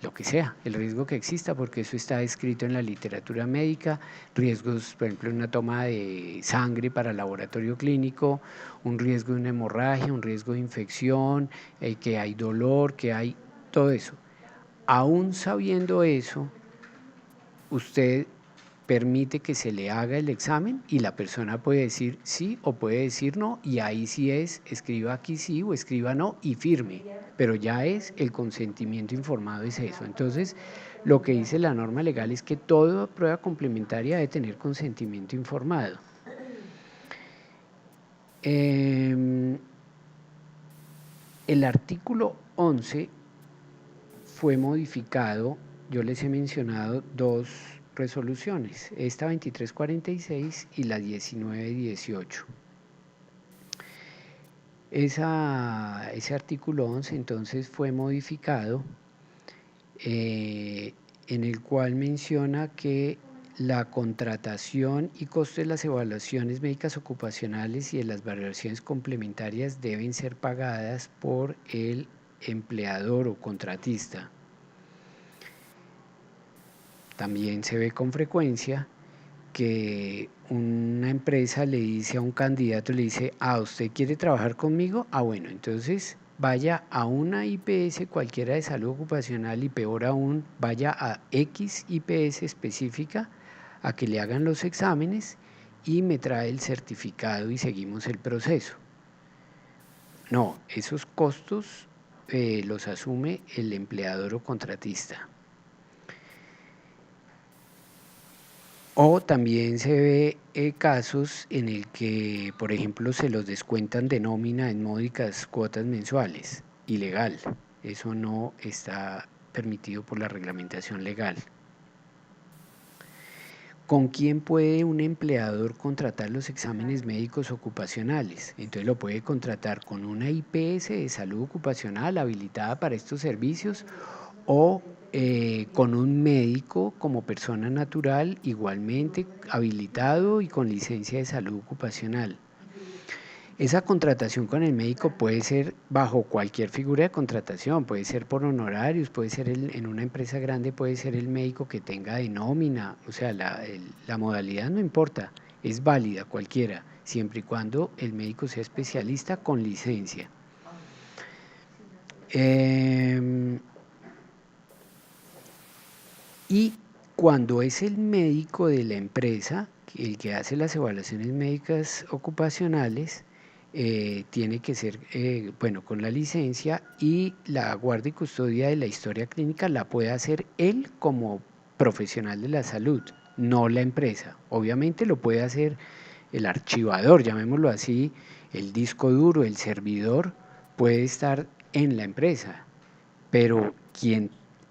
lo que sea, el riesgo que exista, porque eso está escrito en la literatura médica, riesgos, por ejemplo, una toma de sangre para el laboratorio clínico, un riesgo de una hemorragia, un riesgo de infección, que hay dolor, que hay todo eso. Aún sabiendo eso, usted permite que se le haga el examen y la persona puede decir sí o puede decir no, y ahí sí es, escriba aquí sí o escriba no y firme, pero ya es el consentimiento informado, es eso. Entonces, lo que dice la norma legal es que toda prueba complementaria debe tener consentimiento informado. El artículo 11 fue modificado. Yo les he mencionado dos resoluciones, esta 2346 y la 1918. ese artículo 11 entonces fue modificado, en el cual menciona que la contratación y costo de las evaluaciones médicas ocupacionales y de las valoraciones complementarias deben ser pagadas por el empleador o contratista. También se ve con frecuencia que una empresa le dice a un candidato, le dice, ¿usted quiere trabajar conmigo? Bueno, entonces vaya a una IPS cualquiera de salud ocupacional y peor aún, vaya a X IPS específica a que le hagan los exámenes y me trae el certificado y seguimos el proceso. No, esos costos los asume el empleador o contratista. O también se ve casos en el que, por ejemplo, se los descuentan de nómina en módicas cuotas mensuales. Ilegal. Eso no está permitido por la reglamentación legal. ¿Con quién puede un empleador contratar los exámenes médicos ocupacionales? Entonces lo puede contratar con una IPS de salud ocupacional habilitada para estos servicios o con un médico como persona natural igualmente habilitado y con licencia de salud ocupacional. Esa contratación con el médico puede ser bajo cualquier figura de contratación, puede ser por honorarios, puede ser en una empresa grande, puede ser el médico que tenga de nómina, o sea, la modalidad no importa, es válida cualquiera, siempre y cuando el médico sea especialista con licencia. Y cuando es el médico de la empresa, el que hace las evaluaciones médicas ocupacionales, tiene que ser, con la licencia, y la guardia y custodia de la historia clínica la puede hacer él como profesional de la salud, no la empresa. Obviamente lo puede hacer el archivador, llamémoslo así, el disco duro, el servidor, puede estar en la empresa, pero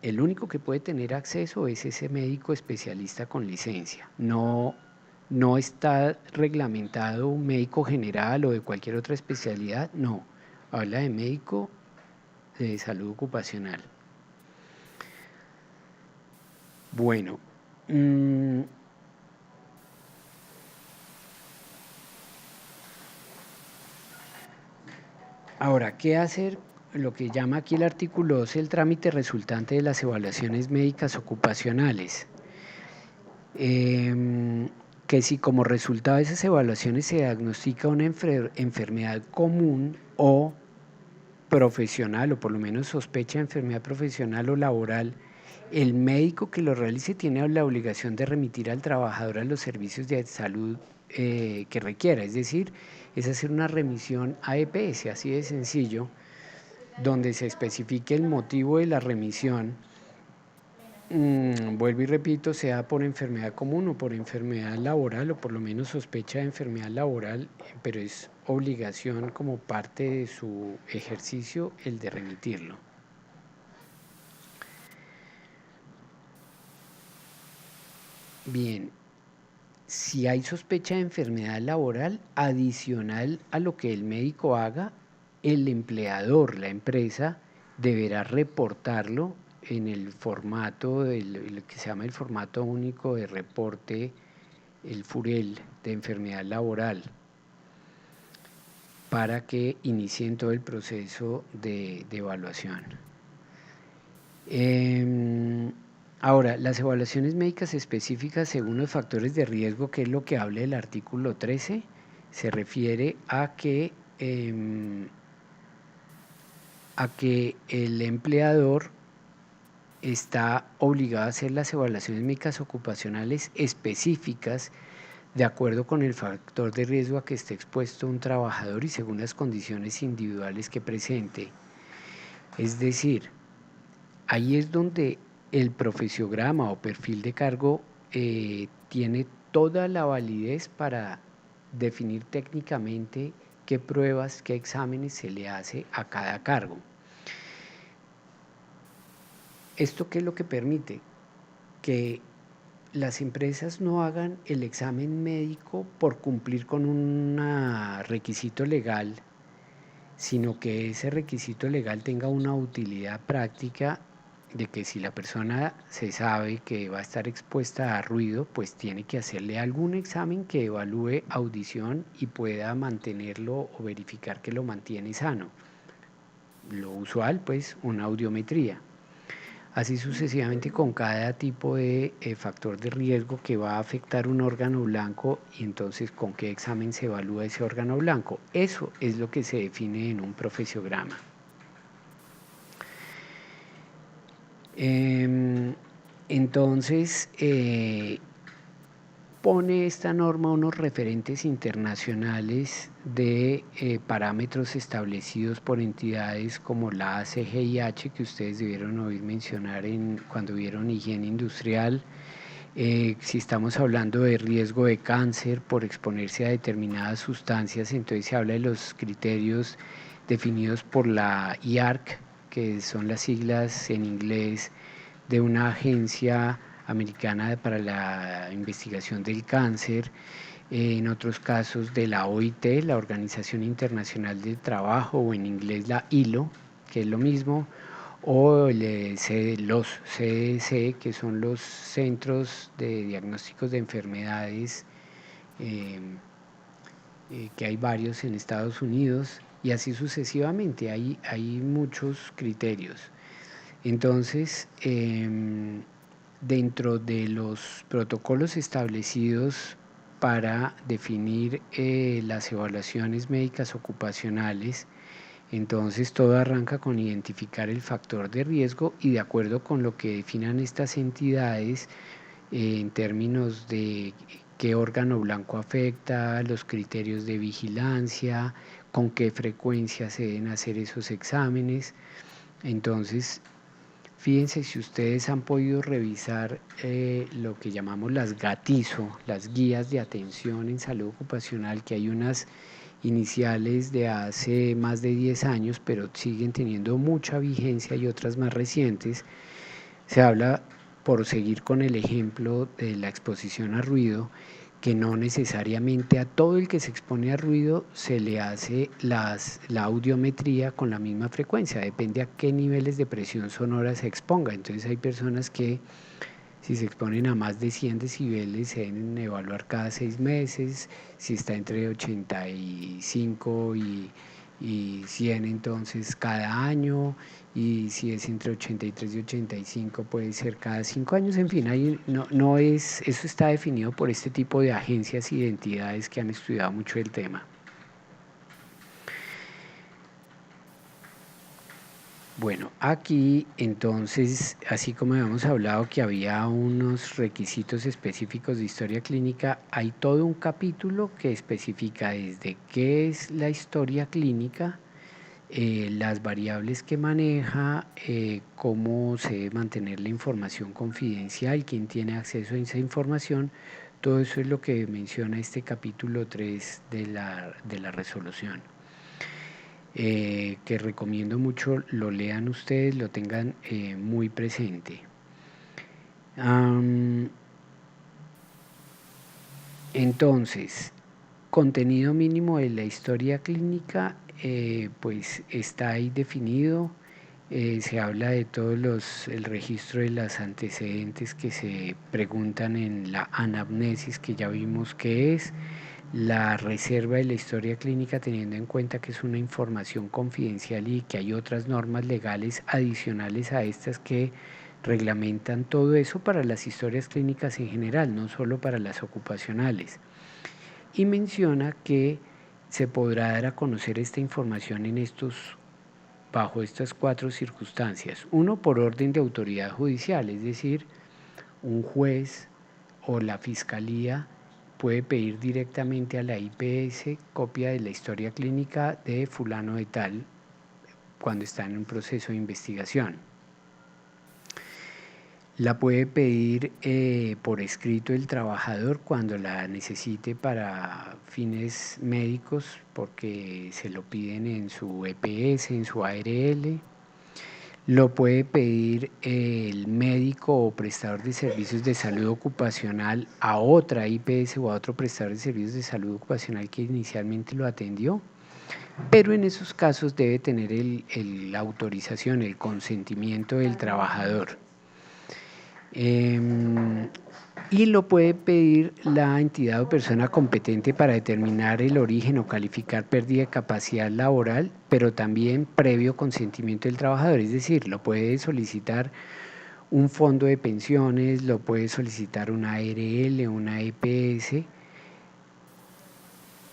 el único que puede tener acceso es ese médico especialista con licencia. No, no está reglamentado un médico general o de cualquier otra especialidad, no. Habla de médico de salud ocupacional. Bueno, ahora, ¿qué hacer? Lo que llama aquí el artículo 12, el trámite resultante de las evaluaciones médicas ocupacionales. Que si como resultado de esas evaluaciones se diagnostica una enfermedad común o profesional, o por lo menos sospecha de enfermedad profesional o laboral, el médico que lo realice tiene la obligación de remitir al trabajador a los servicios de salud que requiera. Es decir, es hacer una remisión a EPS, así de sencillo, donde se especifique el motivo de la remisión. Vuelvo y repito, sea por enfermedad común o por enfermedad laboral, o por lo menos sospecha de enfermedad laboral, pero es obligación como parte de su ejercicio el de remitirlo. Bien, si hay sospecha de enfermedad laboral, adicional a lo que el médico haga, el empleador, la empresa, deberá reportarlo en el formato, el que se llama el formato único de reporte, el FUREL de enfermedad laboral, para que inicien todo el proceso de evaluación. Ahora, las evaluaciones médicas específicas según los factores de riesgo, que es lo que habla el artículo 13, se refiere a que el empleador está obligado a hacer las evaluaciones médicas ocupacionales específicas de acuerdo con el factor de riesgo a que esté expuesto un trabajador y según las condiciones individuales que presente. Es decir, ahí es donde el profesiograma o perfil de cargo tiene toda la validez para definir técnicamente qué pruebas, qué exámenes se le hace a cada cargo. ¿Esto qué es lo que permite? Que las empresas no hagan el examen médico por cumplir con un requisito legal sino que ese requisito legal tenga una utilidad práctica de que si la persona se sabe que va a estar expuesta a ruido, pues tiene que hacerle algún examen que evalúe audición y pueda mantenerlo o verificar que lo mantiene sano. Lo usual, pues, una audiometría. Así sucesivamente con cada tipo de factor de riesgo que va a afectar un órgano blanco y entonces con qué examen se evalúa ese órgano blanco. Eso es lo que se define en un profesiograma. Entonces, pone esta norma unos referentes internacionales de parámetros establecidos por entidades como la ACGIH, que ustedes debieron oír mencionar cuando vieron higiene industrial. Si estamos hablando de riesgo de cáncer por exponerse a determinadas sustancias, entonces se habla de los criterios definidos por la IARC, que son las siglas en inglés de una agencia americana para la investigación del cáncer, en otros casos de la OIT, la Organización Internacional del Trabajo, o en inglés la ILO, que es lo mismo, o los CDC, que son los Centros de Diagnósticos de Enfermedades, que hay varios en Estados Unidos, y así sucesivamente, hay muchos criterios. Entonces, dentro de los protocolos establecidos para definir las evaluaciones médicas ocupacionales, entonces todo arranca con identificar el factor de riesgo y de acuerdo con lo que definan estas entidades en términos de qué órgano blanco afecta, los criterios de vigilancia, con qué frecuencia se deben hacer esos exámenes. Entonces, fíjense si ustedes han podido revisar lo que llamamos las GATIZO, las guías de atención en salud ocupacional, que hay unas iniciales de hace más de 10 años, pero siguen teniendo mucha vigencia, y otras más recientes. Se habla, por seguir con el ejemplo de la exposición a ruido, que no necesariamente a todo el que se expone a ruido se le hace la audiometría con la misma frecuencia, depende a qué niveles de presión sonora se exponga. Entonces hay personas que si se exponen a más de 100 decibeles se deben evaluar cada 6 meses, si está entre 85 y 100 entonces cada año, y si es entre 83 y 85 puede ser cada 5 años. En fin, eso está definido por este tipo de agencias y de entidades que han estudiado mucho el tema. Bueno, aquí entonces, así como habíamos hablado que había unos requisitos específicos de historia clínica, hay todo un capítulo que especifica desde qué es la historia clínica, las variables que maneja, cómo se debe mantener la información confidencial, quién tiene acceso a esa información. Todo eso es lo que menciona este capítulo 3 de la resolución. Que recomiendo mucho lo lean ustedes, lo tengan muy presente. Entonces, contenido mínimo de la historia clínica, pues está ahí definido. Se habla de el registro de los antecedentes que se preguntan en la anamnesis, que ya vimos qué es, la reserva de la historia clínica teniendo en cuenta que es una información confidencial y que hay otras normas legales adicionales a estas que reglamentan todo eso para las historias clínicas en general, no solo para las ocupacionales. Y menciona que se podrá dar a conocer esta información bajo estas 4 circunstancias. Uno, por orden de autoridad judicial, es decir, un juez o la fiscalía puede pedir directamente a la IPS copia de la historia clínica de fulano de tal cuando está en un proceso de investigación. La puede pedir por escrito el trabajador cuando la necesite para fines médicos, porque se lo piden en su EPS, en su ARL. Lo puede pedir el médico o prestador de servicios de salud ocupacional a otra IPS o a otro prestador de servicios de salud ocupacional que inicialmente lo atendió. pero en esos casos debe tener la autorización, el consentimiento del trabajador. Y lo puede pedir la entidad o persona competente para determinar el origen o calificar pérdida de capacidad laboral, pero también previo consentimiento del trabajador, es decir, lo puede solicitar un fondo de pensiones, lo puede solicitar una ARL, una EPS,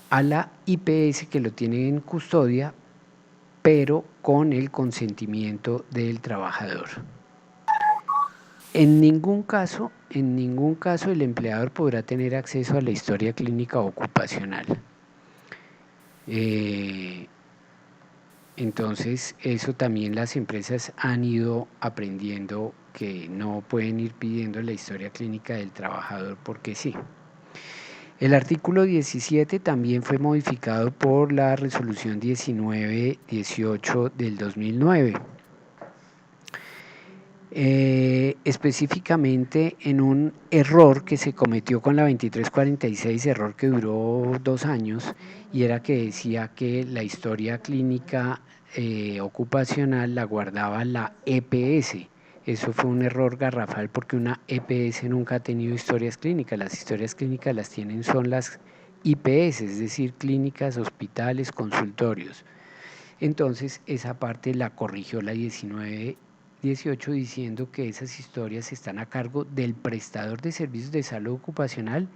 a la IPS que lo tiene en custodia, pero con el consentimiento del trabajador. En ningún caso el empleador podrá tener acceso a la historia clínica ocupacional. Entonces, eso también las empresas han ido aprendiendo, que no pueden ir pidiendo la historia clínica del trabajador porque sí. El artículo 17 también fue modificado por la resolución 1918 del 2009. Específicamente en un error que se cometió con la 2346, error que duró 2 años, y era que decía que la historia clínica ocupacional la guardaba la EPS. Eso fue un error garrafal porque una EPS nunca ha tenido historias clínicas. Las historias clínicas las tienen son las IPS, es decir, clínicas, hospitales, consultorios. Entonces esa parte la corrigió la 1918 diciendo que esas historias están a cargo del prestador de servicios de salud ocupacional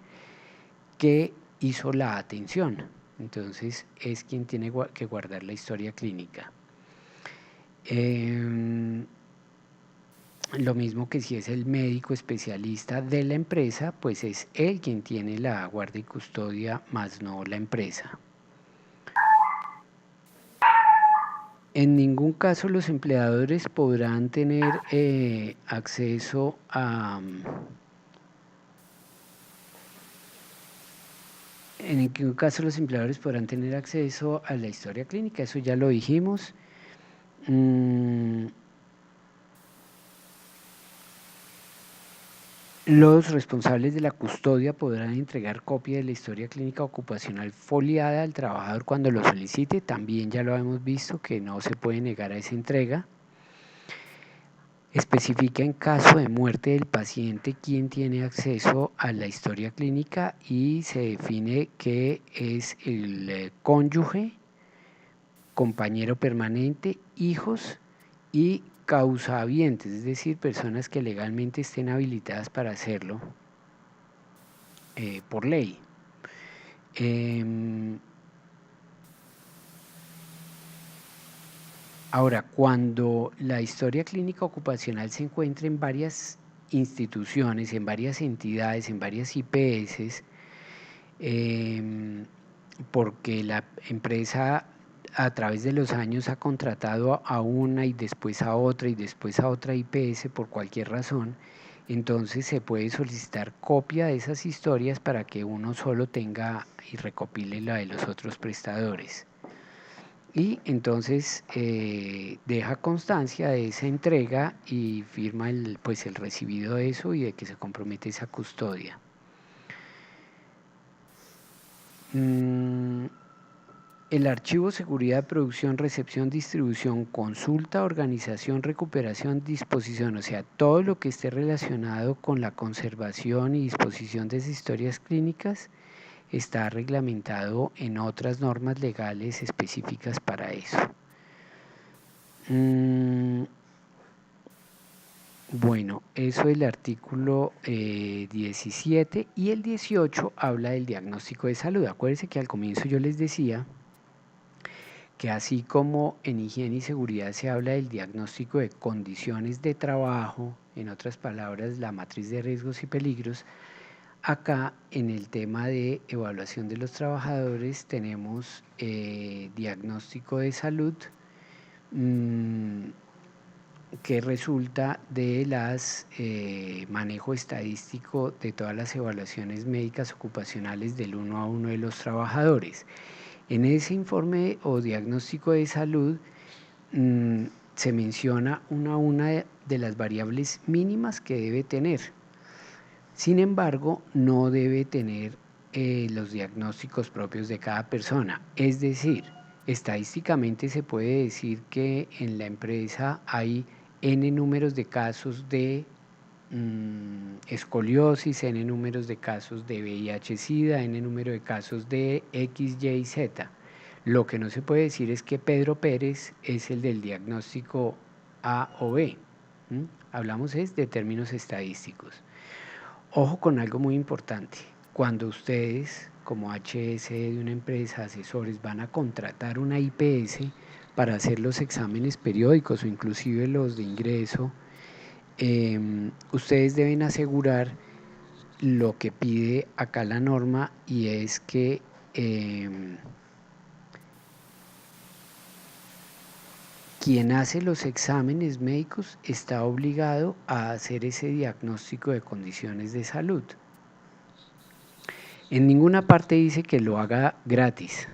que hizo la atención. Entonces es quien tiene que guardar la historia clínica. Lo mismo que si es el médico especialista de la empresa, pues es él quien tiene la guarda y custodia, más no la empresa. En ningún caso los empleadores podrán tener acceso a... En ningún caso los empleadores podrán tener acceso a la historia clínica, eso ya lo dijimos. Los responsables de la custodia podrán entregar copia de la historia clínica ocupacional foliada al trabajador cuando lo solicite. También ya lo hemos visto que no se puede negar a esa entrega. Especifica en caso de muerte del paciente quién tiene acceso a la historia clínica y se define que es el cónyuge, compañero permanente, hijos y causahabientes, es decir, personas que legalmente estén habilitadas para hacerlo por ley. Ahora, cuando la historia clínica ocupacional se encuentra en varias instituciones, en varias entidades, en varias IPS, porque la empresa a través de los años ha contratado a una y después a otra y después a otra IPS por cualquier razón, entonces se puede solicitar copia de esas historias para que uno solo tenga y recopile la de los otros prestadores. Y entonces deja constancia de esa entrega y firma el recibido de eso y de que se compromete esa custodia. El archivo seguridad, producción, recepción, distribución, consulta, organización, recuperación, disposición, o sea, todo lo que esté relacionado con la conservación y disposición de esas historias clínicas está reglamentado en otras normas legales específicas para eso. Bueno, eso es el artículo 17 y el 18 habla del diagnóstico de salud. Acuérdense que al comienzo yo les decía que así como en higiene y seguridad se habla del diagnóstico de condiciones de trabajo, en otras palabras, la matriz de riesgos y peligros, acá en el tema de evaluación de los trabajadores tenemos diagnóstico de salud, que resulta de las manejo estadístico de todas las evaluaciones médicas ocupacionales del 1 a 1 de los trabajadores. En ese informe o diagnóstico de salud se menciona una de las variables mínimas que debe tener. Sin embargo, no debe tener los diagnósticos propios de cada persona. Es decir, Estadísticamente se puede decir que en la empresa hay N números de casos de escoliosis, N números de casos de VIH-Sida, N número de casos de X, Y, Z. Lo que no se puede decir es que Pedro Pérez es el del diagnóstico A o B. Hablamos es de términos estadísticos. Ojo con algo muy importante. Cuando ustedes, como HS de una empresa, asesores, van a contratar una IPS para hacer los exámenes periódicos o inclusive los de ingreso, ustedes deben asegurar lo que pide acá la norma, y es que quien hace los exámenes médicos está obligado a hacer ese diagnóstico de condiciones de salud. En ninguna parte dice que lo haga gratis,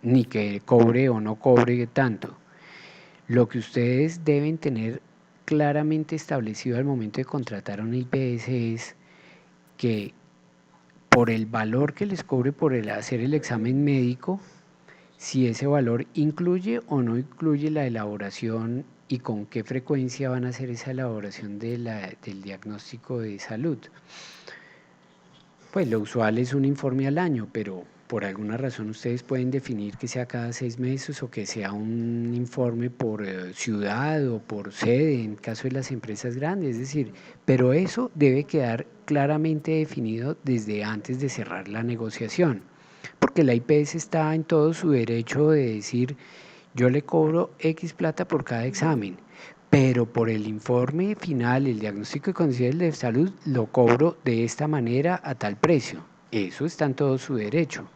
ni que cobre o no cobre tanto. Lo que ustedes deben tener claramente establecido al momento de contratar a una IPS es que por el valor que les cobre por hacer el examen médico, si ese valor incluye o no incluye la elaboración y con qué frecuencia van a hacer esa elaboración del diagnóstico de salud. Pues lo usual es un informe al año, pero por alguna razón ustedes pueden definir que sea cada 6 meses o que sea un informe por ciudad o por sede en caso de las empresas grandes, es decir, pero eso debe quedar claramente definido desde antes de cerrar la negociación, porque la IPS está en todo su derecho de decir: yo le cobro X plata por cada examen, pero por el informe final, el diagnóstico de condiciones de salud, lo cobro de esta manera a tal precio. Eso está en todo su derecho.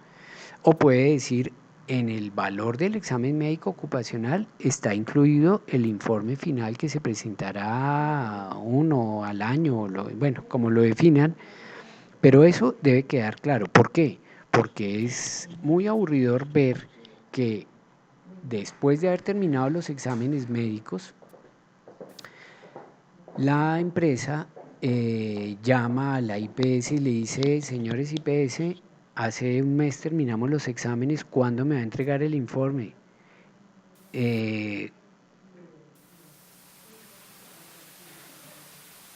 O puede decir: en el valor del examen médico ocupacional está incluido el informe final que se presentará uno al año, bueno, como lo definan, pero eso debe quedar claro. ¿Por qué? Porque es muy aburridor ver que después de haber terminado los exámenes médicos, la empresa llama a la IPS y le dice: señores IPS, hace un mes terminamos los exámenes, ¿cuándo me va a entregar el informe?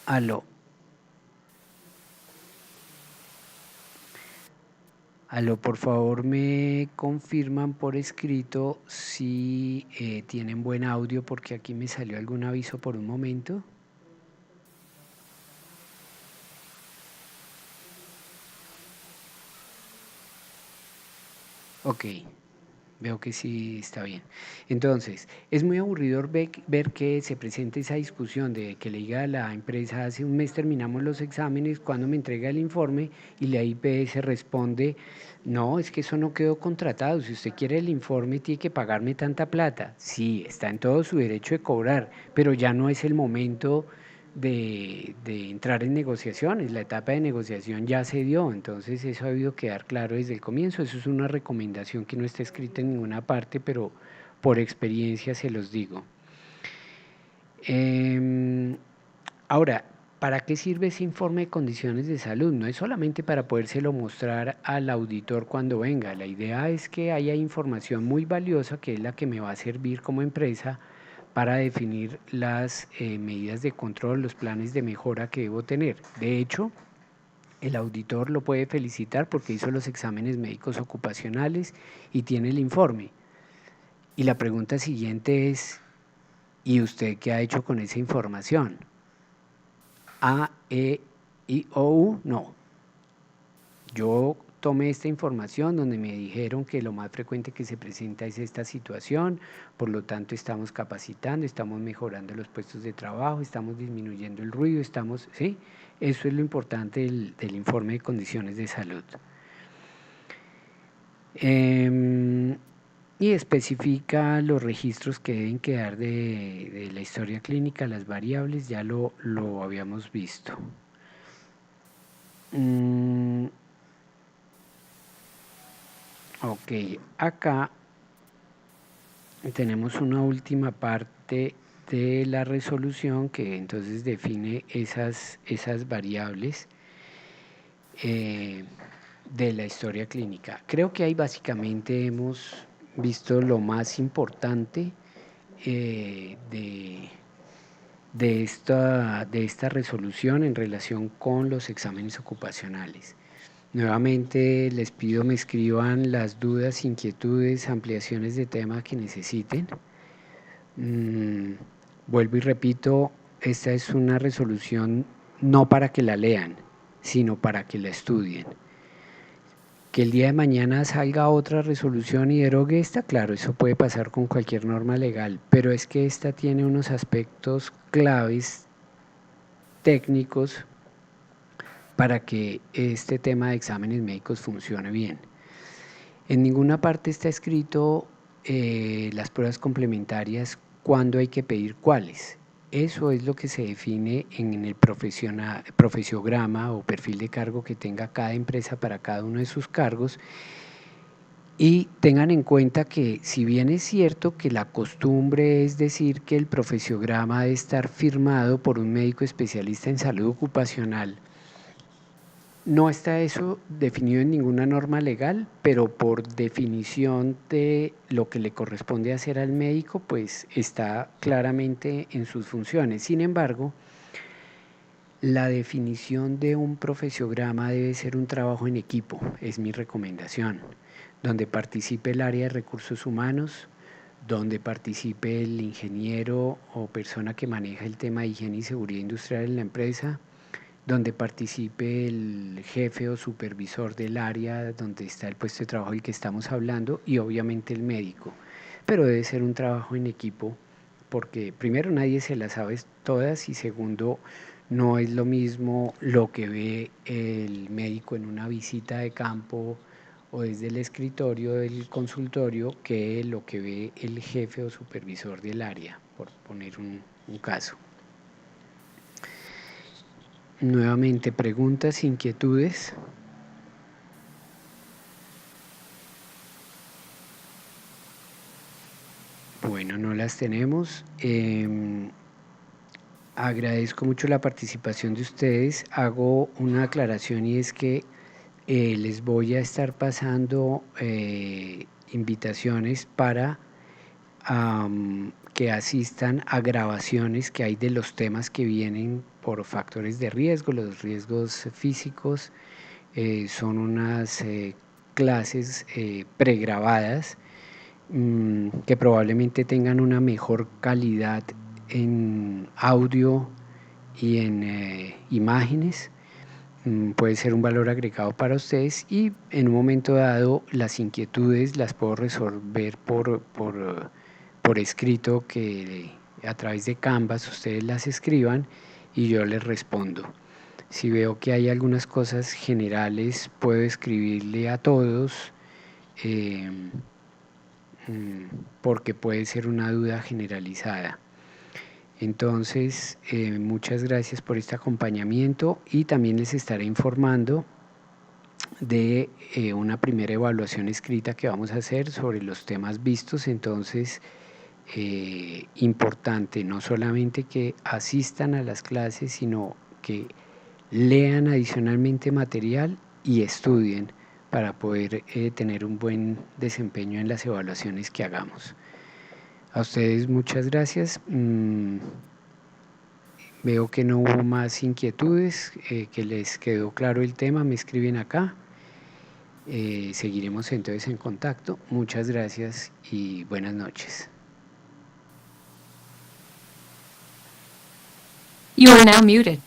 Aló, por favor me confirman por escrito si tienen buen audio, porque aquí me salió algún aviso por un momento. Ok, veo que sí está bien. Entonces, es muy aburridor ver que se presente esa discusión de que le diga a la empresa: hace un mes terminamos los exámenes, ¿cuándo me entrega el informe? Y la IPS responde: no, es que eso no quedó contratado, si usted quiere el informe tiene que pagarme tanta plata. Sí, está en todo su derecho de cobrar, pero ya no es el momento de entrar en negociaciones. La etapa de negociación ya se dio, entonces eso ha debido quedar claro desde el comienzo. Eso es una recomendación que no está escrita en ninguna parte, pero por experiencia se los digo. Ahora, ¿para qué sirve ese informe de condiciones de salud? No es solamente para podérselo mostrar al auditor cuando venga. La idea es que haya información muy valiosa, que es la que me va a servir como empresa para definir las medidas de control, los planes de mejora que debo tener. De hecho, el auditor lo puede felicitar porque hizo los exámenes médicos ocupacionales y tiene el informe. Y la pregunta siguiente es: ¿y usted qué ha hecho con esa información? A, E, I, O, U, no. Yo tomé esta información donde me dijeron que lo más frecuente que se presenta es esta situación, por lo tanto estamos capacitando, estamos mejorando los puestos de trabajo, estamos disminuyendo el ruido, ¿sí? Eso es lo importante del informe de condiciones de salud. Y especifica los registros que deben quedar de la historia clínica, las variables, ya lo habíamos visto. Ok, acá tenemos una última parte de la resolución que entonces define esas variables de la historia clínica. Creo que ahí básicamente hemos visto lo más importante de esta resolución en relación con los exámenes ocupacionales. Nuevamente les pido me escriban las dudas, inquietudes, ampliaciones de tema que necesiten. Vuelvo y repito, esta es una resolución no para que la lean, sino para que la estudien. Que el día de mañana salga otra resolución y derogue esta, claro, eso puede pasar con cualquier norma legal, pero es que esta tiene unos aspectos claves técnicos para que este tema de exámenes médicos funcione bien. En ninguna parte está escrito las pruebas complementarias, cuándo hay que pedir cuáles. Eso es lo que se define en el profesiograma o perfil de cargo que tenga cada empresa para cada uno de sus cargos. Y tengan en cuenta que si bien es cierto que la costumbre es decir que el profesiograma debe estar firmado por un médico especialista en salud ocupacional, no está eso definido en ninguna norma legal, pero por definición de lo que le corresponde hacer al médico, pues está claramente en sus funciones. Sin embargo, la definición de un profesiograma debe ser un trabajo en equipo, es mi recomendación, donde participe el área de recursos humanos, donde participe el ingeniero o persona que maneja el tema de higiene y seguridad industrial en la empresa, donde participe el jefe o supervisor del área donde está el puesto de trabajo del que estamos hablando y obviamente el médico. Pero debe ser un trabajo en equipo porque primero nadie se las sabe todas y segundo no es lo mismo lo que ve el médico en una visita de campo o desde el escritorio del consultorio que lo que ve el jefe o supervisor del área, por poner un caso. Nuevamente, preguntas, inquietudes. Bueno, no las tenemos. Agradezco mucho la participación de ustedes. Hago una aclaración y es que les voy a estar pasando invitaciones para que asistan a grabaciones que hay de los temas que vienen por factores de riesgo, los riesgos físicos. Son unas clases pregrabadas que probablemente tengan una mejor calidad en audio y en imágenes. Puede ser un valor agregado para ustedes y en un momento dado las inquietudes las puedo resolver por escrito, que a través de Canvas ustedes las escriban y yo les respondo. Si veo que hay algunas cosas generales, puedo escribirle a todos porque puede ser una duda generalizada. Entonces, muchas gracias por este acompañamiento y también les estaré informando de una primera evaluación escrita que vamos a hacer sobre los temas vistos. Entonces, importante no solamente que asistan a las clases, sino que lean adicionalmente material y estudien para poder tener un buen desempeño en las evaluaciones que hagamos. A ustedes muchas gracias. Veo que no hubo más inquietudes, que les quedó claro el tema, me escriben acá. Seguiremos entonces en contacto. Muchas gracias y buenas noches. You are now muted.